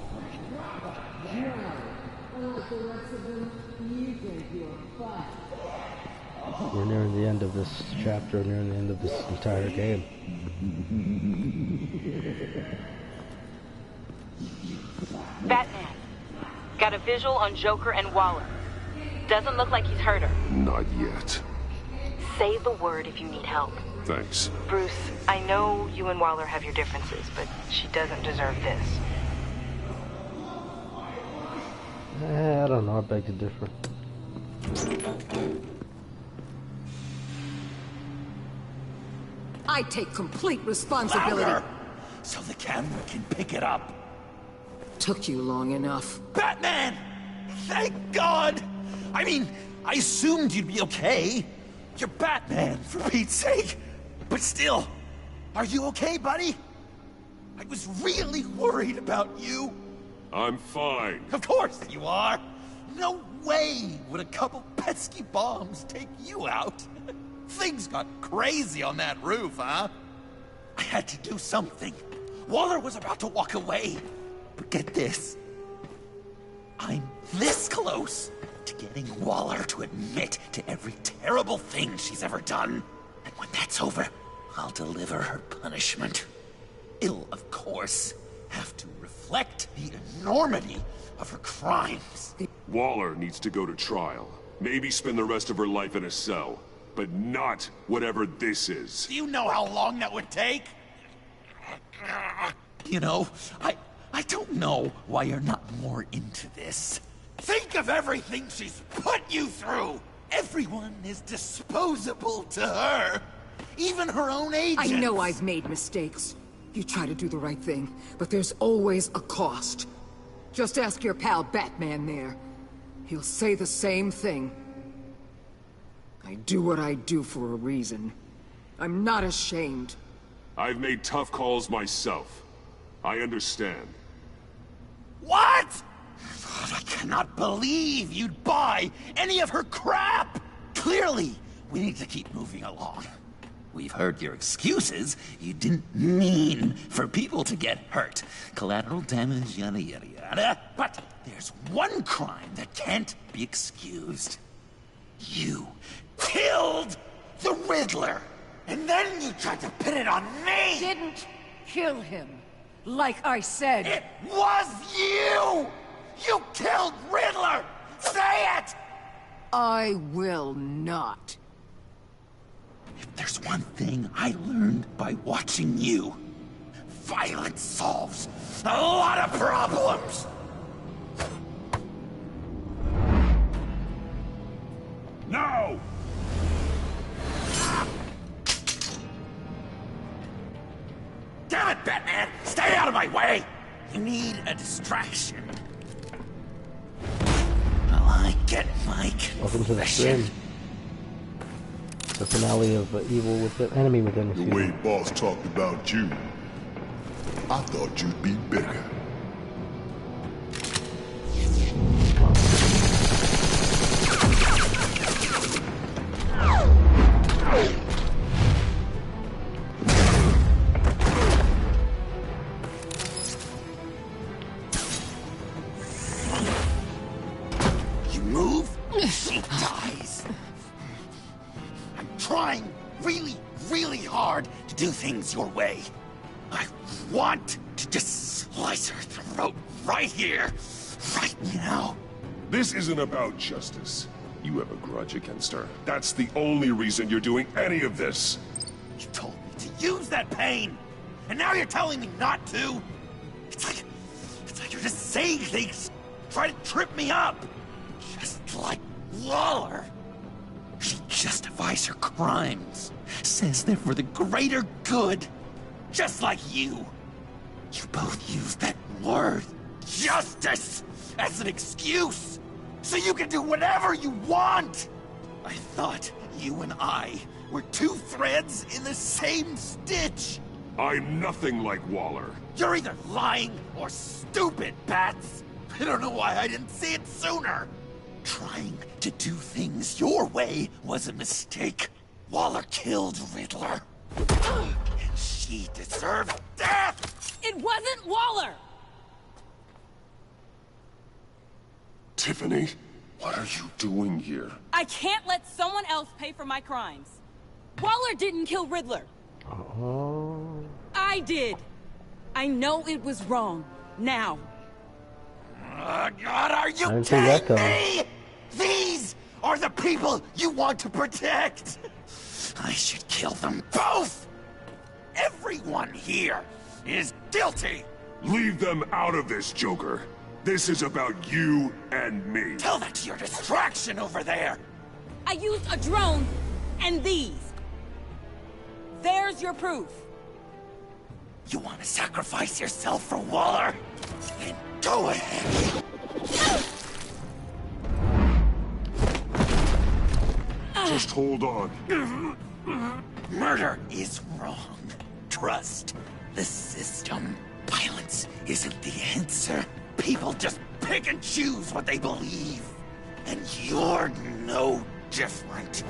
We're nearing the end of this chapter, nearing the end of this entire game. Batman. Got a visual on Joker and Waller. Doesn't look like he's hurt her. Not yet. Say the word if you need help. Thanks. Bruce, I know you and Waller have your differences, but she doesn't deserve this. I don't know, I beg to differ. I take complete responsibility. Louder, so the camera can pick it up. Took you long enough. Batman! Thank God! I mean, I assumed you'd be okay. You're Batman, for Pete's sake. But still, are you okay, buddy? I was really worried about you. I'm fine. Of course you are. No way would a couple pesky bombs take you out. Things got crazy on that roof, huh? I had to do something. Waller was about to walk away. But get this. I'm this close to getting Waller to admit to every terrible thing she's ever done. And when that's over, I'll deliver her punishment. It'll, of course, have to reflect the enormity of her crimes. Waller needs to go to trial. Maybe spend the rest of her life in a cell. But not whatever this is. Do you know how long that would take? You know, I don't know why you're not more into this. Think of everything she's put you through! Everyone is disposable to her. Even her own agents. I know I've made mistakes. You try to do the right thing, but there's always a cost. Just ask your pal Batman there. He'll say the same thing. I do what I do for a reason. I'm not ashamed. I've made tough calls myself. I understand. What? I cannot believe you'd buy any of her crap! Clearly, we need to keep moving along. We've heard your excuses. You didn't mean for people to get hurt. Collateral damage, yada yada yada. But there's one crime that can't be excused. You killed the Riddler! And then you tried to pin it on me! Didn't kill him. Like I said. It was you! You killed Riddler! Say it! I will not. If there's one thing I learned by watching you, violence solves a lot of problems! No! Damn it, Batman! Stay out of my way! You need a distraction. Well, I get my Welcome to the stream. The finale of Evil Within, Enemy Within. The way Boss talked about you, I thought you'd be bigger. She dies. I'm trying really hard to do things your way. I want to just slice her throat right here, right now. This isn't about justice. You have a grudge against her. That's the only reason you're doing any of this. You told me to use that pain, and now you're telling me not to? It's like you're just saying things, try to trip me up. Just like Waller. She justifies her crimes, says they're for the greater good, just like you. You both use that word, justice, as an excuse, so you can do whatever you want. I thought you and I were two threads in the same stitch. I'm nothing like Waller. You're either lying or stupid, Bats. I don't know why I didn't see it sooner. Trying to do things your way was a mistake. Waller killed Riddler. And she deserved death! It wasn't Waller! Tiffany, what are you doing here? I can't let someone else pay for my crimes. Waller didn't kill Riddler. Oh. I did. I know it was wrong. Now. God, are you I didn't see that kidding coming. me? These are the people you want to protect. I should kill them both. Everyone here is guilty. Leave them out of this, Joker. This is about you and me. Tell that to your distraction over there. I used a drone and these. There's your proof. You want to sacrifice yourself for Waller? Then go ahead. Just hold on. Murder is wrong. Trust the system. Violence isn't the answer. People just pick and choose what they believe. And you're no different.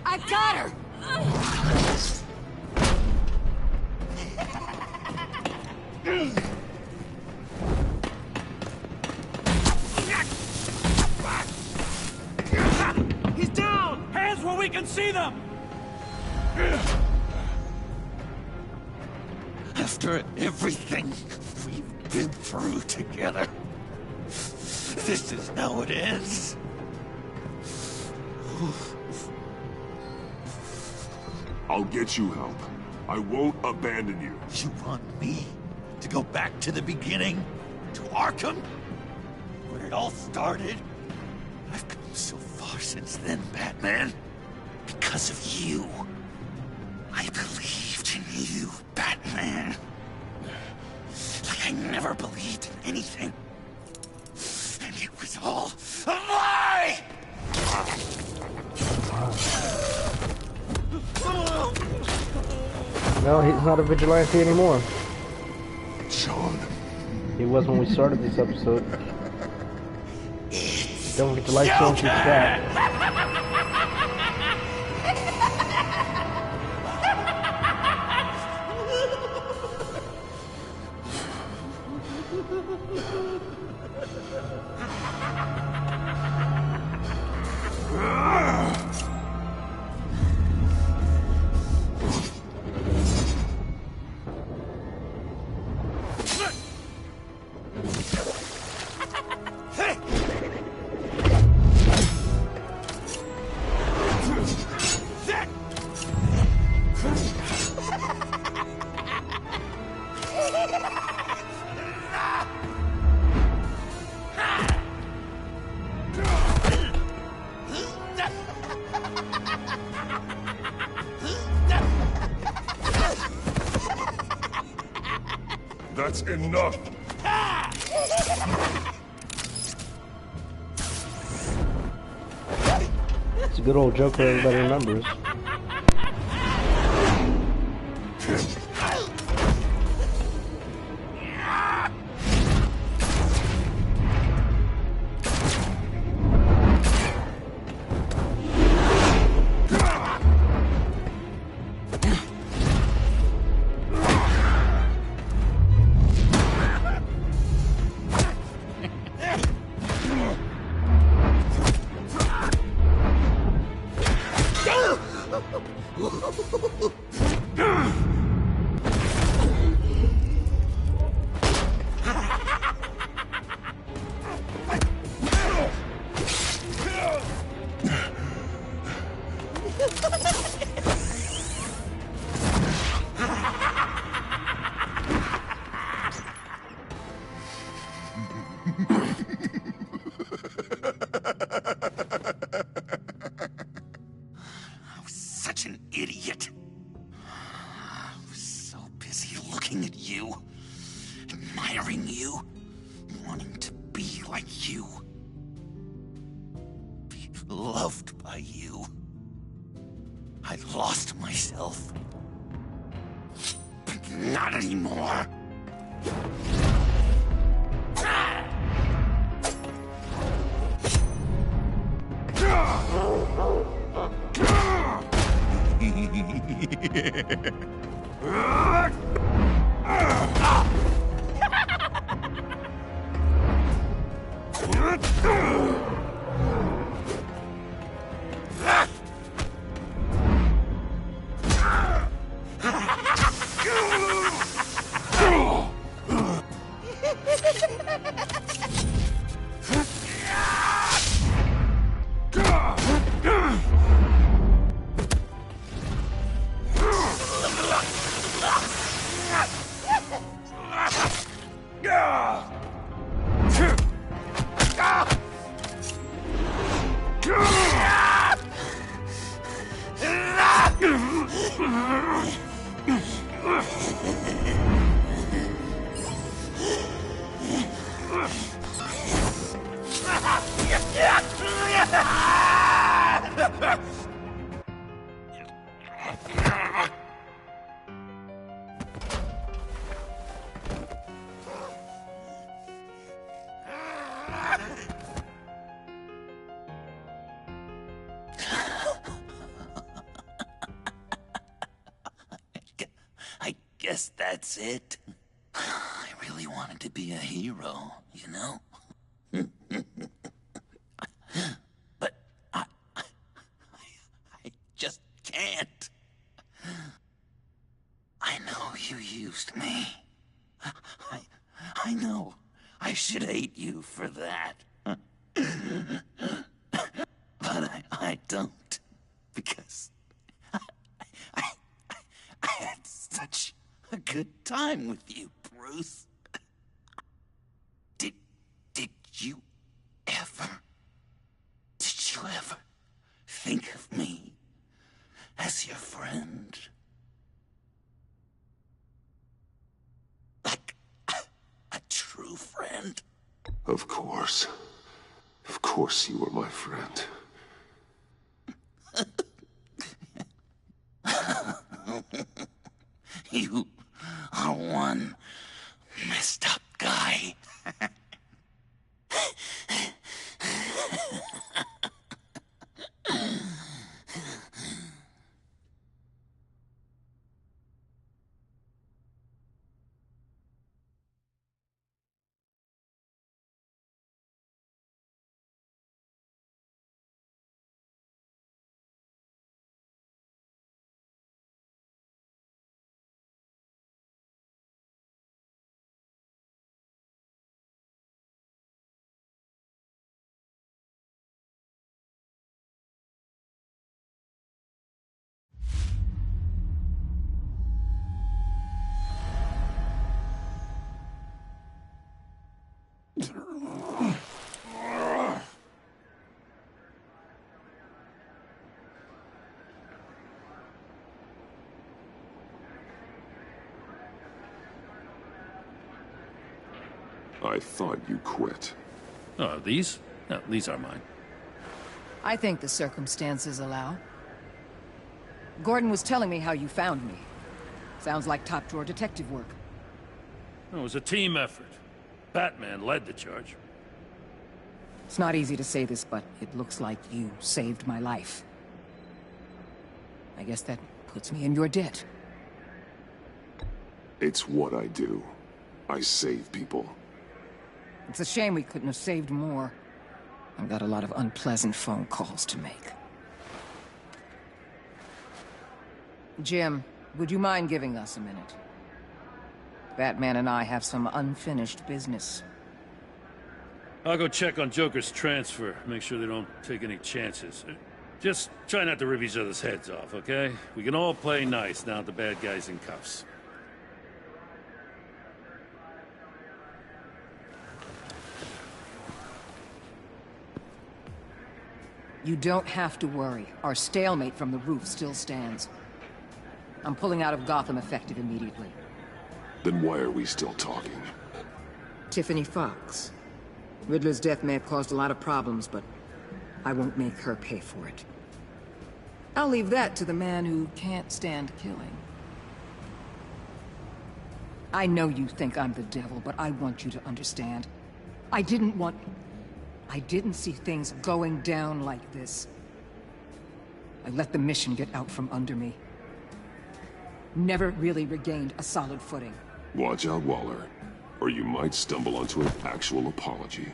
I got her! He's down! Hands where we can see them! After everything we've been through together, this is how it ends. I'll get you help. I won't abandon you. You want me to go back to the beginning? To Arkham? Where it all started? I've come so far since then, Batman. Because of you. I believed in you, Batman. Like I never believed in anything. And it was all a lie! No, he's not a vigilante anymore. John. He was when we started this episode. Don't forget to like, share, and subscribe. That's enough. It's a good old Joker everybody remembers. Such an idiot. I was so busy looking at you, admiring you, wanting to be like you, be loved by you. I lost myself. But not anymore. I guess that's it. I really wanted to be a hero, you know? But I just can't. I know you used me. I know. I should hate you for that. But I don't. Because I had such a good time with you, Bruce. Did you ever think of me as your friend? Like a true friend? Of course. Of course you were my friend. You are one messed up guy. I thought you quit. Oh, these? No, these are mine. I think the circumstances allow. Gordon was telling me how you found me. Sounds like top-drawer detective work. It was a team effort. Batman led the charge. It's not easy to say this, but it looks like you saved my life. I guess that puts me in your debt. It's what I do. I save people. It's a shame we couldn't have saved more. I've got a lot of unpleasant phone calls to make. Jim, would you mind giving us a minute? Batman and I have some unfinished business. I'll go check on Joker's transfer, make sure they don't take any chances. Just try not to rip each other's heads off, okay? We can all play nice now that the bad guy's in cuffs. You don't have to worry. Our stalemate from the roof still stands. I'm pulling out of Gotham effective immediately. Then why are we still talking? Tiffany Fox. Riddler's death may have caused a lot of problems, but I won't make her pay for it. I'll leave that to the man who can't stand killing. I know you think I'm the devil, but I want you to understand. I didn't see things going down like this. I let the mission get out from under me. Never really regained a solid footing. Watch out, Waller, or you might stumble onto an actual apology.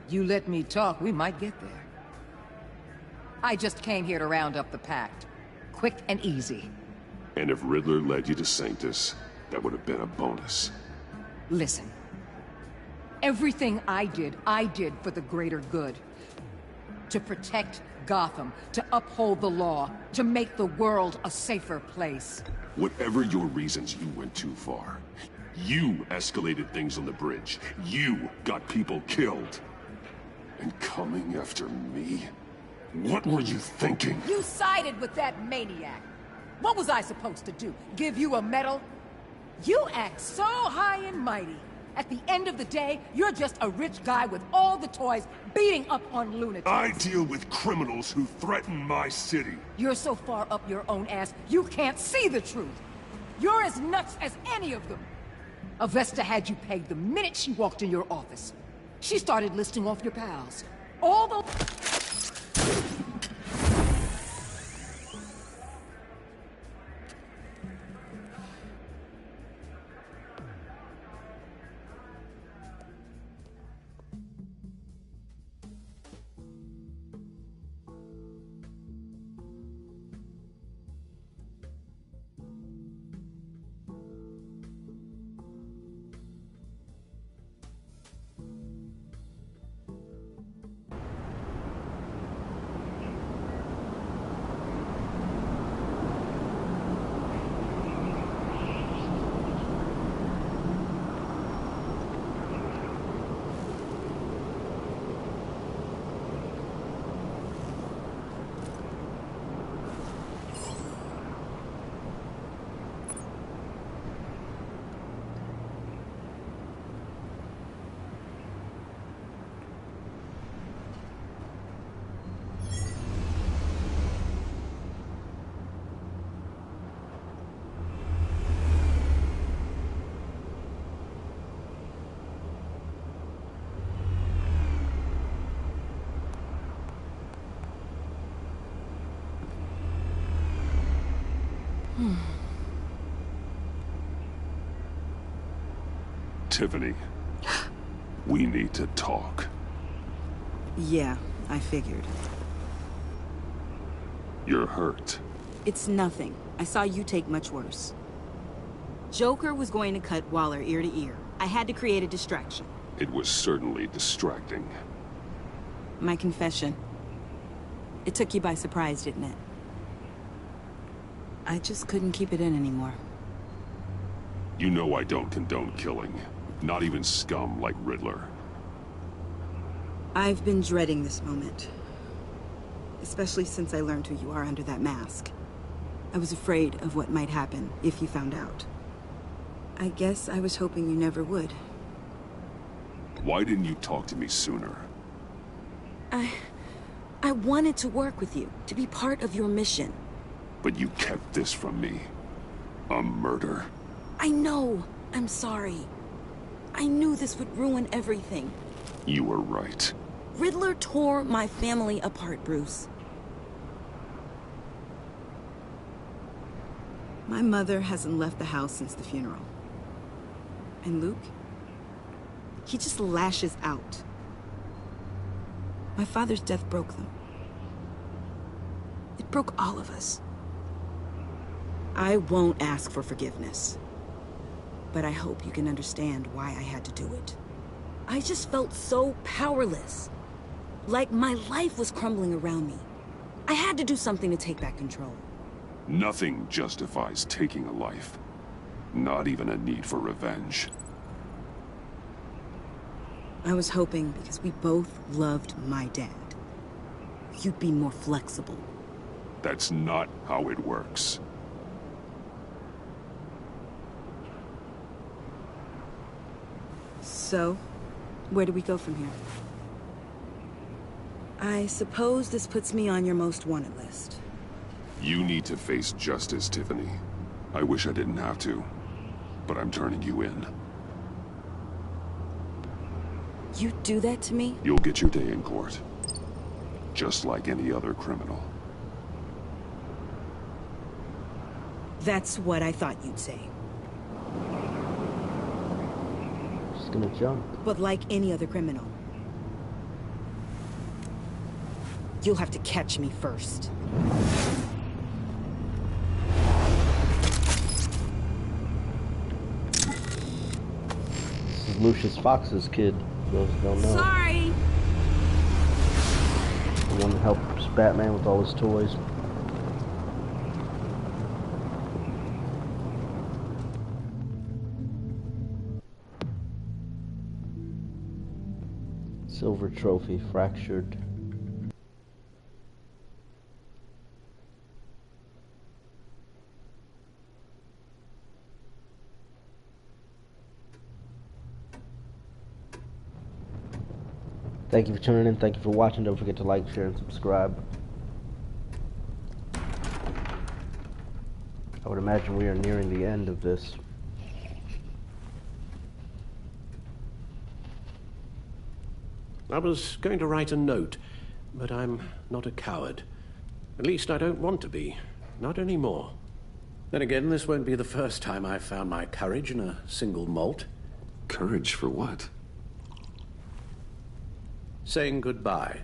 You let me talk, we might get there. I just came here to round up the pact. Quick and easy. And if Riddler led you to Sanctus, that would have been a bonus. Listen. Everything I did for the greater good. To protect Gotham, to uphold the law, to make the world a safer place. Whatever your reasons, you went too far. You escalated things on the bridge. You got people killed. And coming after me? What were you thinking? You sided with that maniac. What was I supposed to do? Give you a medal? You act so high and mighty. At the end of the day, you're just a rich guy with all the toys beating up on lunatics. I deal with criminals who threaten my city. You're so far up your own ass, you can't see the truth. You're as nuts as any of them. Avesta had you pegged the minute she walked in your office. She started listing off your pals. All the... Tiffany, we need to talk. Yeah, I figured. You're hurt. It's nothing. I saw you take much worse. Joker was going to cut Waller ear to ear. I had to create a distraction. It was certainly distracting. My confession. It took you by surprise, didn't it? I just couldn't keep it in anymore. You know I don't condone killing. Not even scum like Riddler. I've been dreading this moment. Especially since I learned who you are under that mask. I was afraid of what might happen if you found out. I guess I was hoping you never would. Why didn't you talk to me sooner? I wanted to work with you, to be part of your mission. But you kept this from me. A murder. I know. I'm sorry. I knew this would ruin everything. You were right. Riddler tore my family apart, Bruce. My mother hasn't left the house since the funeral. And Luke? He just lashes out. My father's death broke them. It broke all of us. I won't ask for forgiveness. But I hope you can understand why I had to do it. I just felt so powerless. Like my life was crumbling around me. I had to do something to take back control. Nothing justifies taking a life. Not even a need for revenge. I was hoping because we both loved my dad, you'd be more flexible. That's not how it works. So, where do we go from here? I suppose this puts me on your most wanted list. You need to face justice, Tiffany. I wish I didn't have to, but I'm turning you in. You'd do that to me? You'll get your day in court. Just like any other criminal. That's what I thought you'd say. She's gonna jump. But like any other criminal. You'll have to catch me first. This is Lucius Fox's kid. Those who don't know. Sorry. The one that helps Batman with all his toys. Silver trophy fractured. Thank you for tuning in. Thank you for watching. Don't forget to like, share, and subscribe. I would imagine we are nearing the end of this. I was going to write a note, but I'm not a coward. At least I don't want to be. Not anymore. Then again, this won't be the first time I've found my courage in a single malt. Courage for what? Saying goodbye.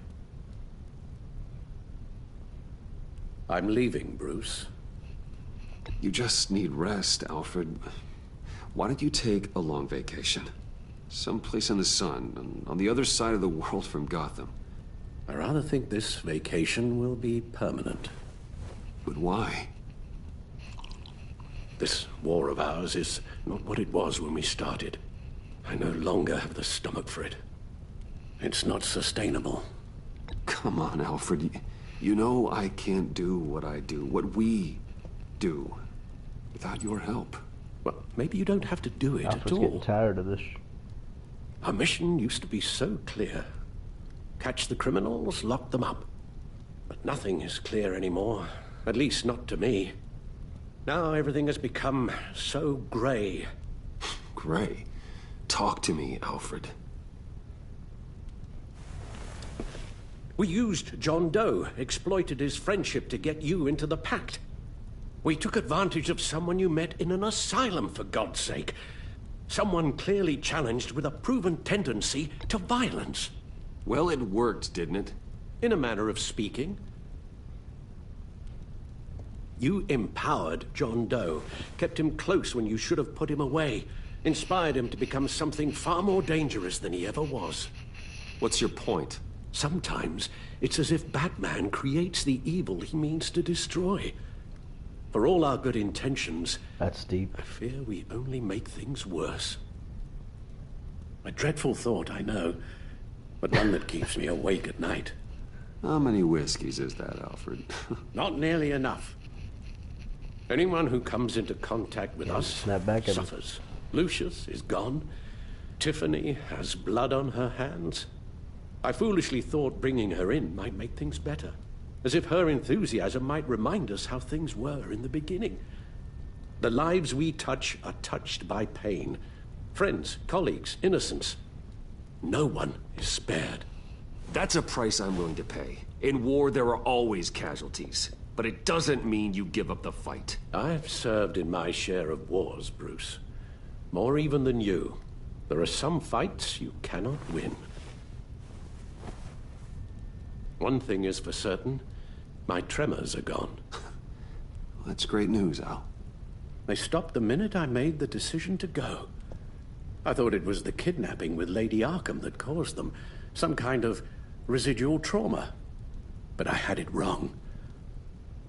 I'm leaving, Bruce. You just need rest, Alfred. Why don't you take a long vacation? Someplace in the sun, on the other side of the world from Gotham. I rather think this vacation will be permanent. But why? This war of ours is not what it was when we started. I no longer have the stomach for it. It's not sustainable. Come on, Alfred. You know I can't do what I do, what we do, without your help. Well, maybe you don't have to do it Alfred's at all. Getting tired of this. Our mission used to be so clear. Catch the criminals, lock them up. But nothing is clear anymore. At least not to me. Now everything has become so grey. Grey? Talk to me, Alfred. We used John Doe, exploited his friendship to get you into the pact. We took advantage of someone you met in an asylum, for God's sake. Someone clearly challenged with a proven tendency to violence. Well, it worked, didn't it? In a manner of speaking. You empowered John Doe, kept him close when you should have put him away, inspired him to become something far more dangerous than he ever was. What's your point? Sometimes it's as if Batman creates the evil he means to destroy. For all our good intentions, that's deep. I fear we only make things worse. A dreadful thought, I know, but one that keeps me awake at night. How many whiskeys is that, Alfred? Not nearly enough. Anyone who comes into contact with us suffers. Lucius is gone. Tiffany has blood on her hands. I foolishly thought bringing her in might make things better. As if her enthusiasm might remind us how things were in the beginning. The lives we touch are touched by pain. Friends, colleagues, innocents. No one is spared. That's a price I'm willing to pay. In war, there are always casualties. But it doesn't mean you give up the fight. I've served in my share of wars, Bruce. More even than you. There are some fights you cannot win. One thing is for certain, my tremors are gone. That's great news, Al. They stopped the minute I made the decision to go. I thought it was the kidnapping with Lady Arkham that caused them. Some kind of residual trauma. But I had it wrong.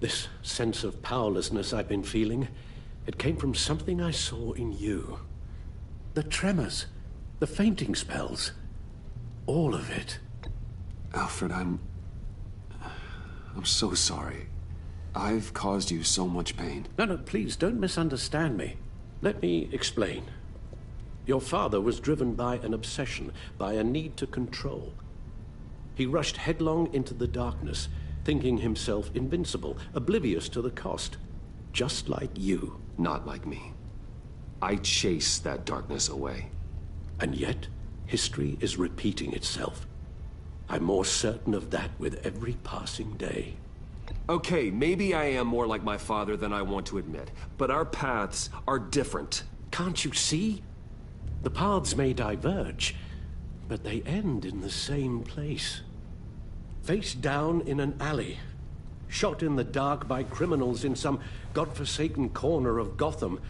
This sense of powerlessness I've been feeling, it came from something I saw in you. The tremors, the fainting spells, all of it. Alfred, I'm so sorry. I've caused you so much pain. No, please don't misunderstand me. Let me explain. Your father was driven by an obsession, by a need to control. He rushed headlong into the darkness, thinking himself invincible, oblivious to the cost. Just like you. Not like me. I chased that darkness away. And yet, history is repeating itself. I'm more certain of that with every passing day. Okay, maybe I am more like my father than I want to admit, but our paths are different. Can't you see? The paths may diverge, but they end in the same place. Face down in an alley, shot in the dark by criminals in some godforsaken corner of Gotham.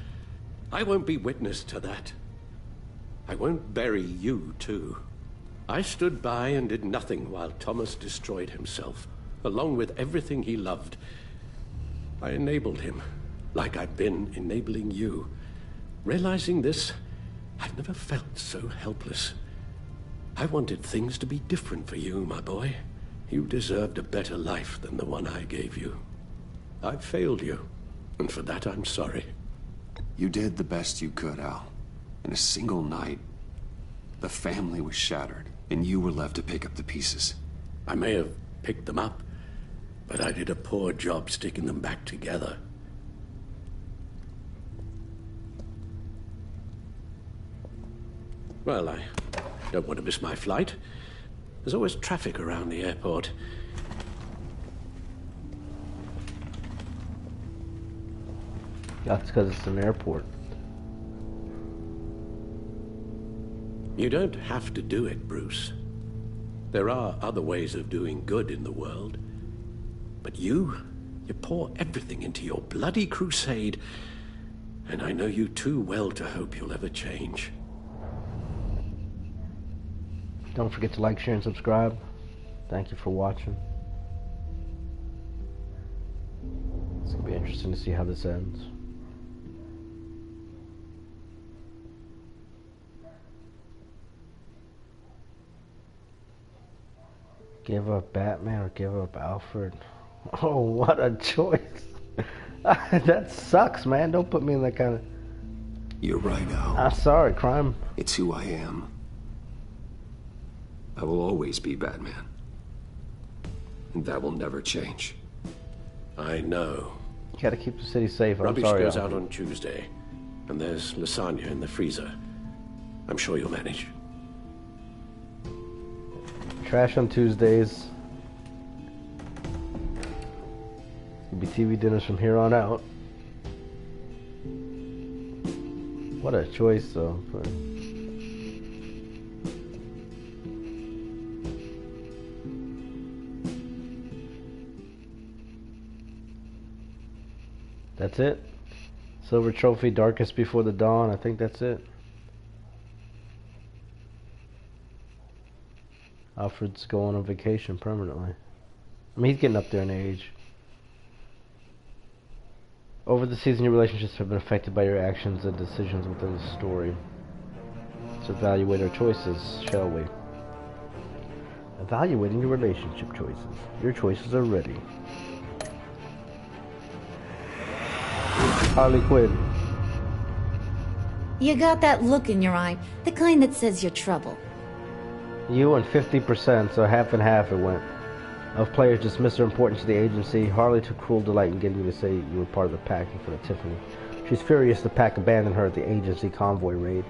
I won't be witness to that. I won't bury you, too. I stood by and did nothing while Thomas destroyed himself, along with everything he loved. I enabled him, like I've been enabling you. Realizing this, I've never felt so helpless. I wanted things to be different for you, my boy. You deserved a better life than the one I gave you. I failed you, and for that I'm sorry. You did the best you could, Al. In a single night, the family was shattered, and you were left to pick up the pieces. I may have picked them up, but I did a poor job sticking them back together. Well, I don't want to miss my flight. There's always traffic around the airport. That's because it's an airport. You don't have to do it, Bruce. There are other ways of doing good in the world. But you pour everything into your bloody crusade, and I know you too well to hope you'll ever change. Don't forget to like, share, and subscribe. Thank you for watching. It's gonna be interesting to see how this ends. Give up Batman or give up Alfred? Oh, what a choice. That sucks, man. Don't put me in that kind of... You're right, Al. I'm sorry, crime. It's who I am. I will always be Batman. And that will never change. I know. You gotta keep the city safe. I'm Rubbish sorry, goes Alfred. out on Tuesday, and there's lasagna in the freezer. I'm sure you'll manage. Trash on Tuesdays. It'll be TV dinners from here on out. What a choice, though. But... That's it. Silver Trophy, Darkest Before the Dawn. I think that's it. Alfred's going on vacation permanently. I mean, he's getting up there in age. Over the season, your relationships have been affected by your actions and decisions within the story. Let's evaluate our choices, shall we? Evaluating your relationship choices. Your choices are ready. Harley Quinn. You got that look in your eye, the kind that says you're trouble. You and 50%, so half and half it went. Of players dismissed her importance to the agency, Harley took cruel delight in getting you to say you were part of the pack in front of Tiffany. She's furious the pack abandoned her at the agency convoy raid.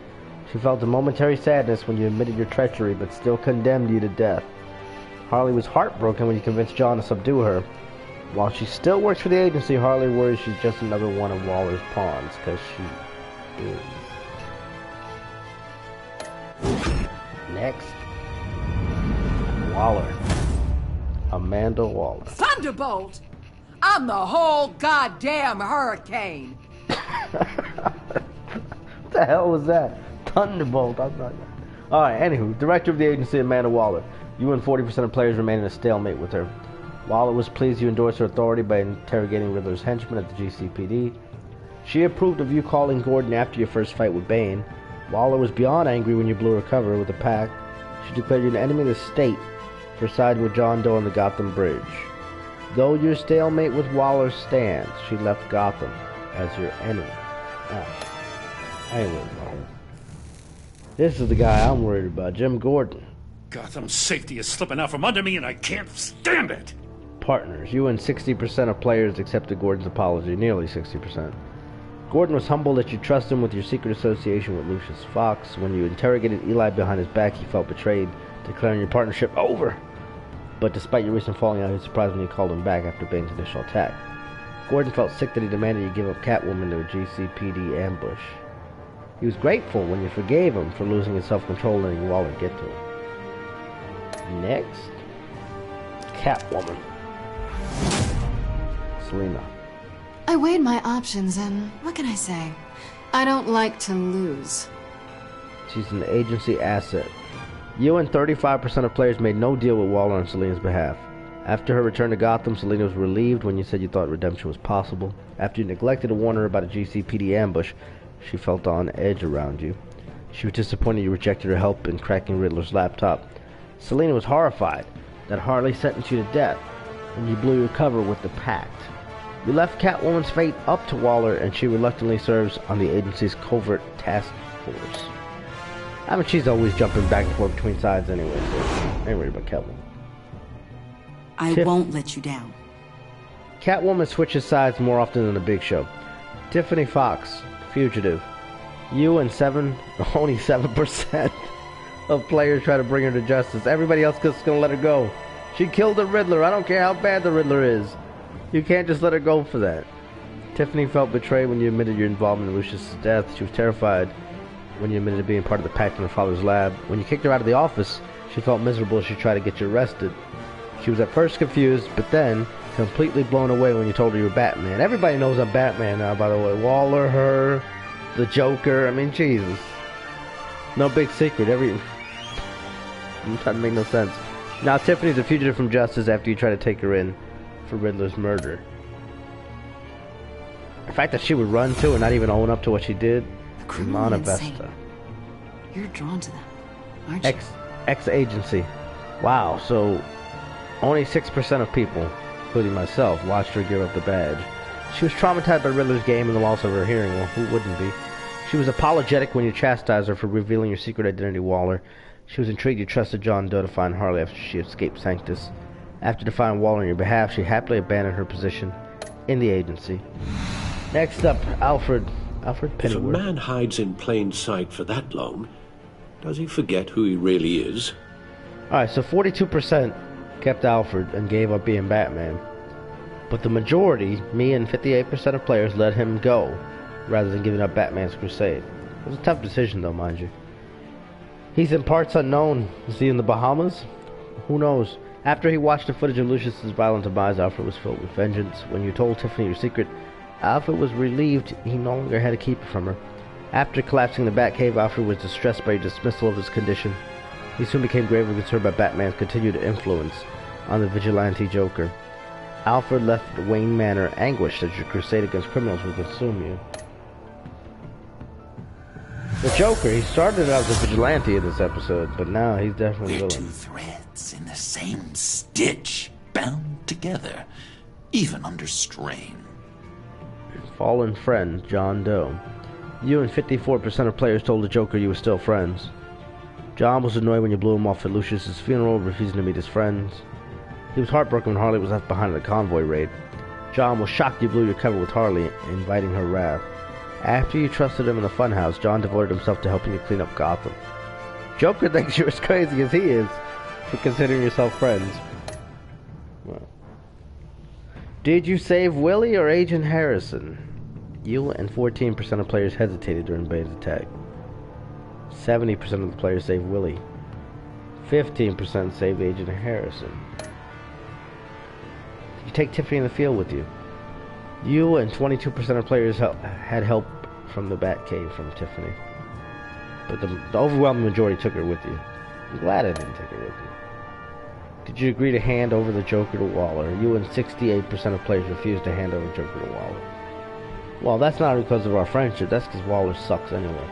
She felt a momentary sadness when you admitted your treachery, but still condemned you to death. Harley was heartbroken when you convinced John to subdue her. While she still works for the agency, Harley worries she's just another one of Waller's pawns, because she is. Next. Waller. Amanda Waller. Thunderbolt! I'm the whole goddamn hurricane! What the hell was that? Thunderbolt. I'm not... Alright, anywho. Director of the agency, Amanda Waller. You and 40% of players remain in a stalemate with her. Waller was pleased you endorsed her authority by interrogating Riddler's henchmen at the GCPD. She approved of you calling Gordon after your first fight with Bane. Waller was beyond angry when you blew her cover with a pack. She declared you an enemy of the state for siding with John Doe on the Gotham Bridge. Though your stalemate with Waller stands, she left Gotham as your enemy. Anyway, this is the guy I'm worried about, Jim Gordon. Gotham's safety is slipping out from under me and I can't stand it! Partners. You and 60% of players accepted Gordon's apology, nearly 60%. Gordon was humbled that you trust him with your secret association with Lucius Fox. When you interrogated Eli behind his back, he felt betrayed, declaring your partnership over. But despite your recent falling out, he was surprised when you called him back after Bane's initial attack. Gordon felt sick that he demanded you give up Catwoman to a GCPD ambush. He was grateful when you forgave him for losing his self-control and letting Waller get to him. Next, Catwoman. Selina. I weighed my options and what can I say? I don't like to lose. She's an agency asset. You and 35% of players made no deal with Waller on Selina's behalf. After her return to Gotham, Selina was relieved when you said you thought redemption was possible. After you neglected to warn her about a GCPD ambush, she felt on edge around you. She was disappointed you rejected her help in cracking Riddler's laptop. Selina was horrified that Harley sentenced you to death, and you blew your cover with the pact. You left Catwoman's fate up to Waller, and she reluctantly serves on the agency's covert task force. I mean, she's always jumping back and forth between sides anyway, so I ain't worried about Catwoman. I won't let you down. Catwoman switches sides more often than the Big Show. Tiffany Fox, Fugitive. You and only 7% of players try to bring her to justice. Everybody else is gonna let her go. She killed the Riddler. I don't care how bad the Riddler is. You can't just let her go for that. Tiffany felt betrayed when you admitted your involvement in Lucius's death. She was terrified when you admitted to being part of the pact in her father's lab. When you kicked her out of the office, she felt miserable as she tried to get you arrested. She was at first confused, but then completely blown away when you told her you were Batman. Everybody knows I'm Batman now, by the way. Waller, her, the Joker. I mean, Jesus. No big secret. I'm trying to make no sense. Now Tiffany's a fugitive from justice after you try to take her in for Riddler's murder. The fact that she would run to and not even own up to what she did. Criminally insane. You're drawn to them, aren't you? Ex-agency. Wow, so only 6% of people, including myself, watched her give up the badge. She was traumatized by Riddler's game and the loss of her hearing. Well, who wouldn't be? She was apologetic when you chastised her for revealing your secret identity, Waller. She was intrigued you trusted John Doe to find Harley after she escaped Sanctus. After defying Waller on your behalf, she happily abandoned her position in the agency. Next up, Alfred Pennyworth. If a man hides in plain sight for that long, does he forget who he really is? Alright, so 42% kept Alfred and gave up being Batman. But the majority, me and 58% of players, let him go, rather than giving up Batman's crusade. It was a tough decision though, mind you. He's in parts unknown. Is he in the Bahamas? Who knows? After he watched the footage of Lucius's violent demise, Alfred was filled with vengeance. When you told Tiffany your secret, Alfred was relieved he no longer had to keep it from her. After collapsing in the Batcave, Alfred was distressed by your dismissal of his condition. He soon became gravely concerned by Batman's continued influence on the Vigilante Joker. Alfred left Wayne Manor anguished as your crusade against criminals would consume you. The Joker, he started out as a vigilante in this episode, but now he's definitely We're villain. two threads in the same stitch, bound together, even under strain. Fallen friend, John Doe. You and 54% of players told the Joker you were still friends. John was annoyed when you blew him off at Lucius's funeral, refusing to meet his friends. He was heartbroken when Harley was left behind in a convoy raid. John was shocked you blew your cover with Harley, inviting her wrath. After you trusted him in the funhouse, John devoted himself to helping you clean up Gotham. Joker thinks you're as crazy as he is for considering yourself friends. Well. Did you save Willie or Agent Harrison? You and 14% of players hesitated during Bane's attack. 70% of the players saved Willie. 15% saved Agent Harrison. Did you take Tiffany in the field with you? You and 22% of players had help from the Batcave from Tiffany. But the overwhelming majority took her with you. I'm glad I didn't take her with you. Did you agree to hand over the Joker to Waller? You and 68% of players refused to hand over the Joker to Waller. Well, that's not because of our friendship, that's because Waller sucks anyway.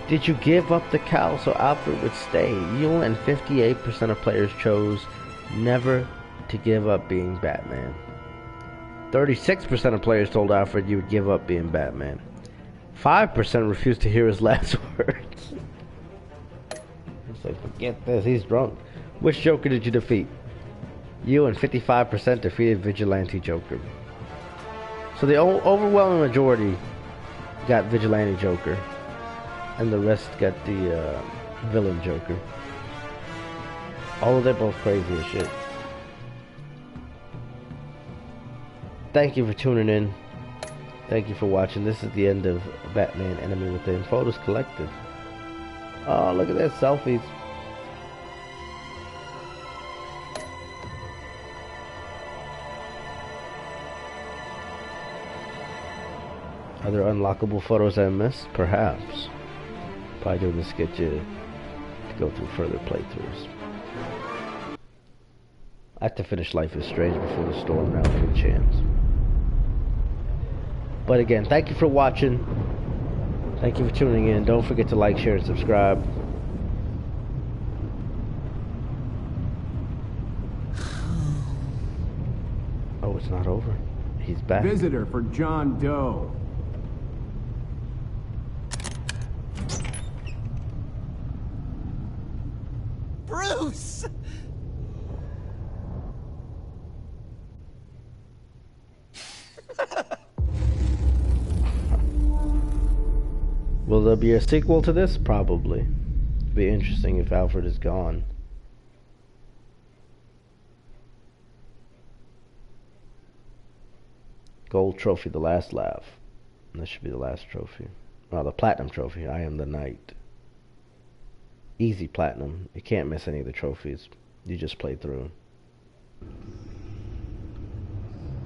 Did you give up the cowl so Alfred would stay? You and 58% of players chose never to give up being Batman. 36% of players told Alfred you would give up being Batman. 5% refused to hear his last words. It's like, forget this, he's drunk. Which Joker did you defeat? You and 55% defeated Vigilante Joker. So the overwhelming majority got Vigilante Joker, and the rest got the villain Joker. Although they're both crazy as shit. Thank you for tuning in. Thank you for watching. This is the end of Batman Enemy Within. Photos collected. Oh, look at that, selfies. Are there unlockable photos I missed? Perhaps. Probably doing this to get you to go through further playthroughs. I have to finish Life is Strange before the storm now, good chance. But again, thank you for watching. Thank you for tuning in. Don't forget to like, share, and subscribe. Oh, it's not over. He's back. Visitor for John Doe. Bruce! Will there be a sequel to this? Probably. It'd be interesting if Alfred is gone. Gold trophy, the last laugh. This should be the last trophy. Oh, the platinum trophy. I am the knight. Easy platinum. You can't miss any of the trophies. You just play through.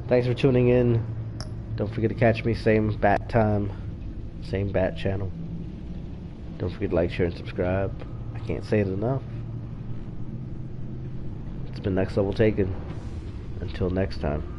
Thanks for tuning in. Don't forget to catch me same bat time, same bat channel. Don't forget to like, share, and subscribe. I can't say it enough. It's been Next Level Taken. Until next time.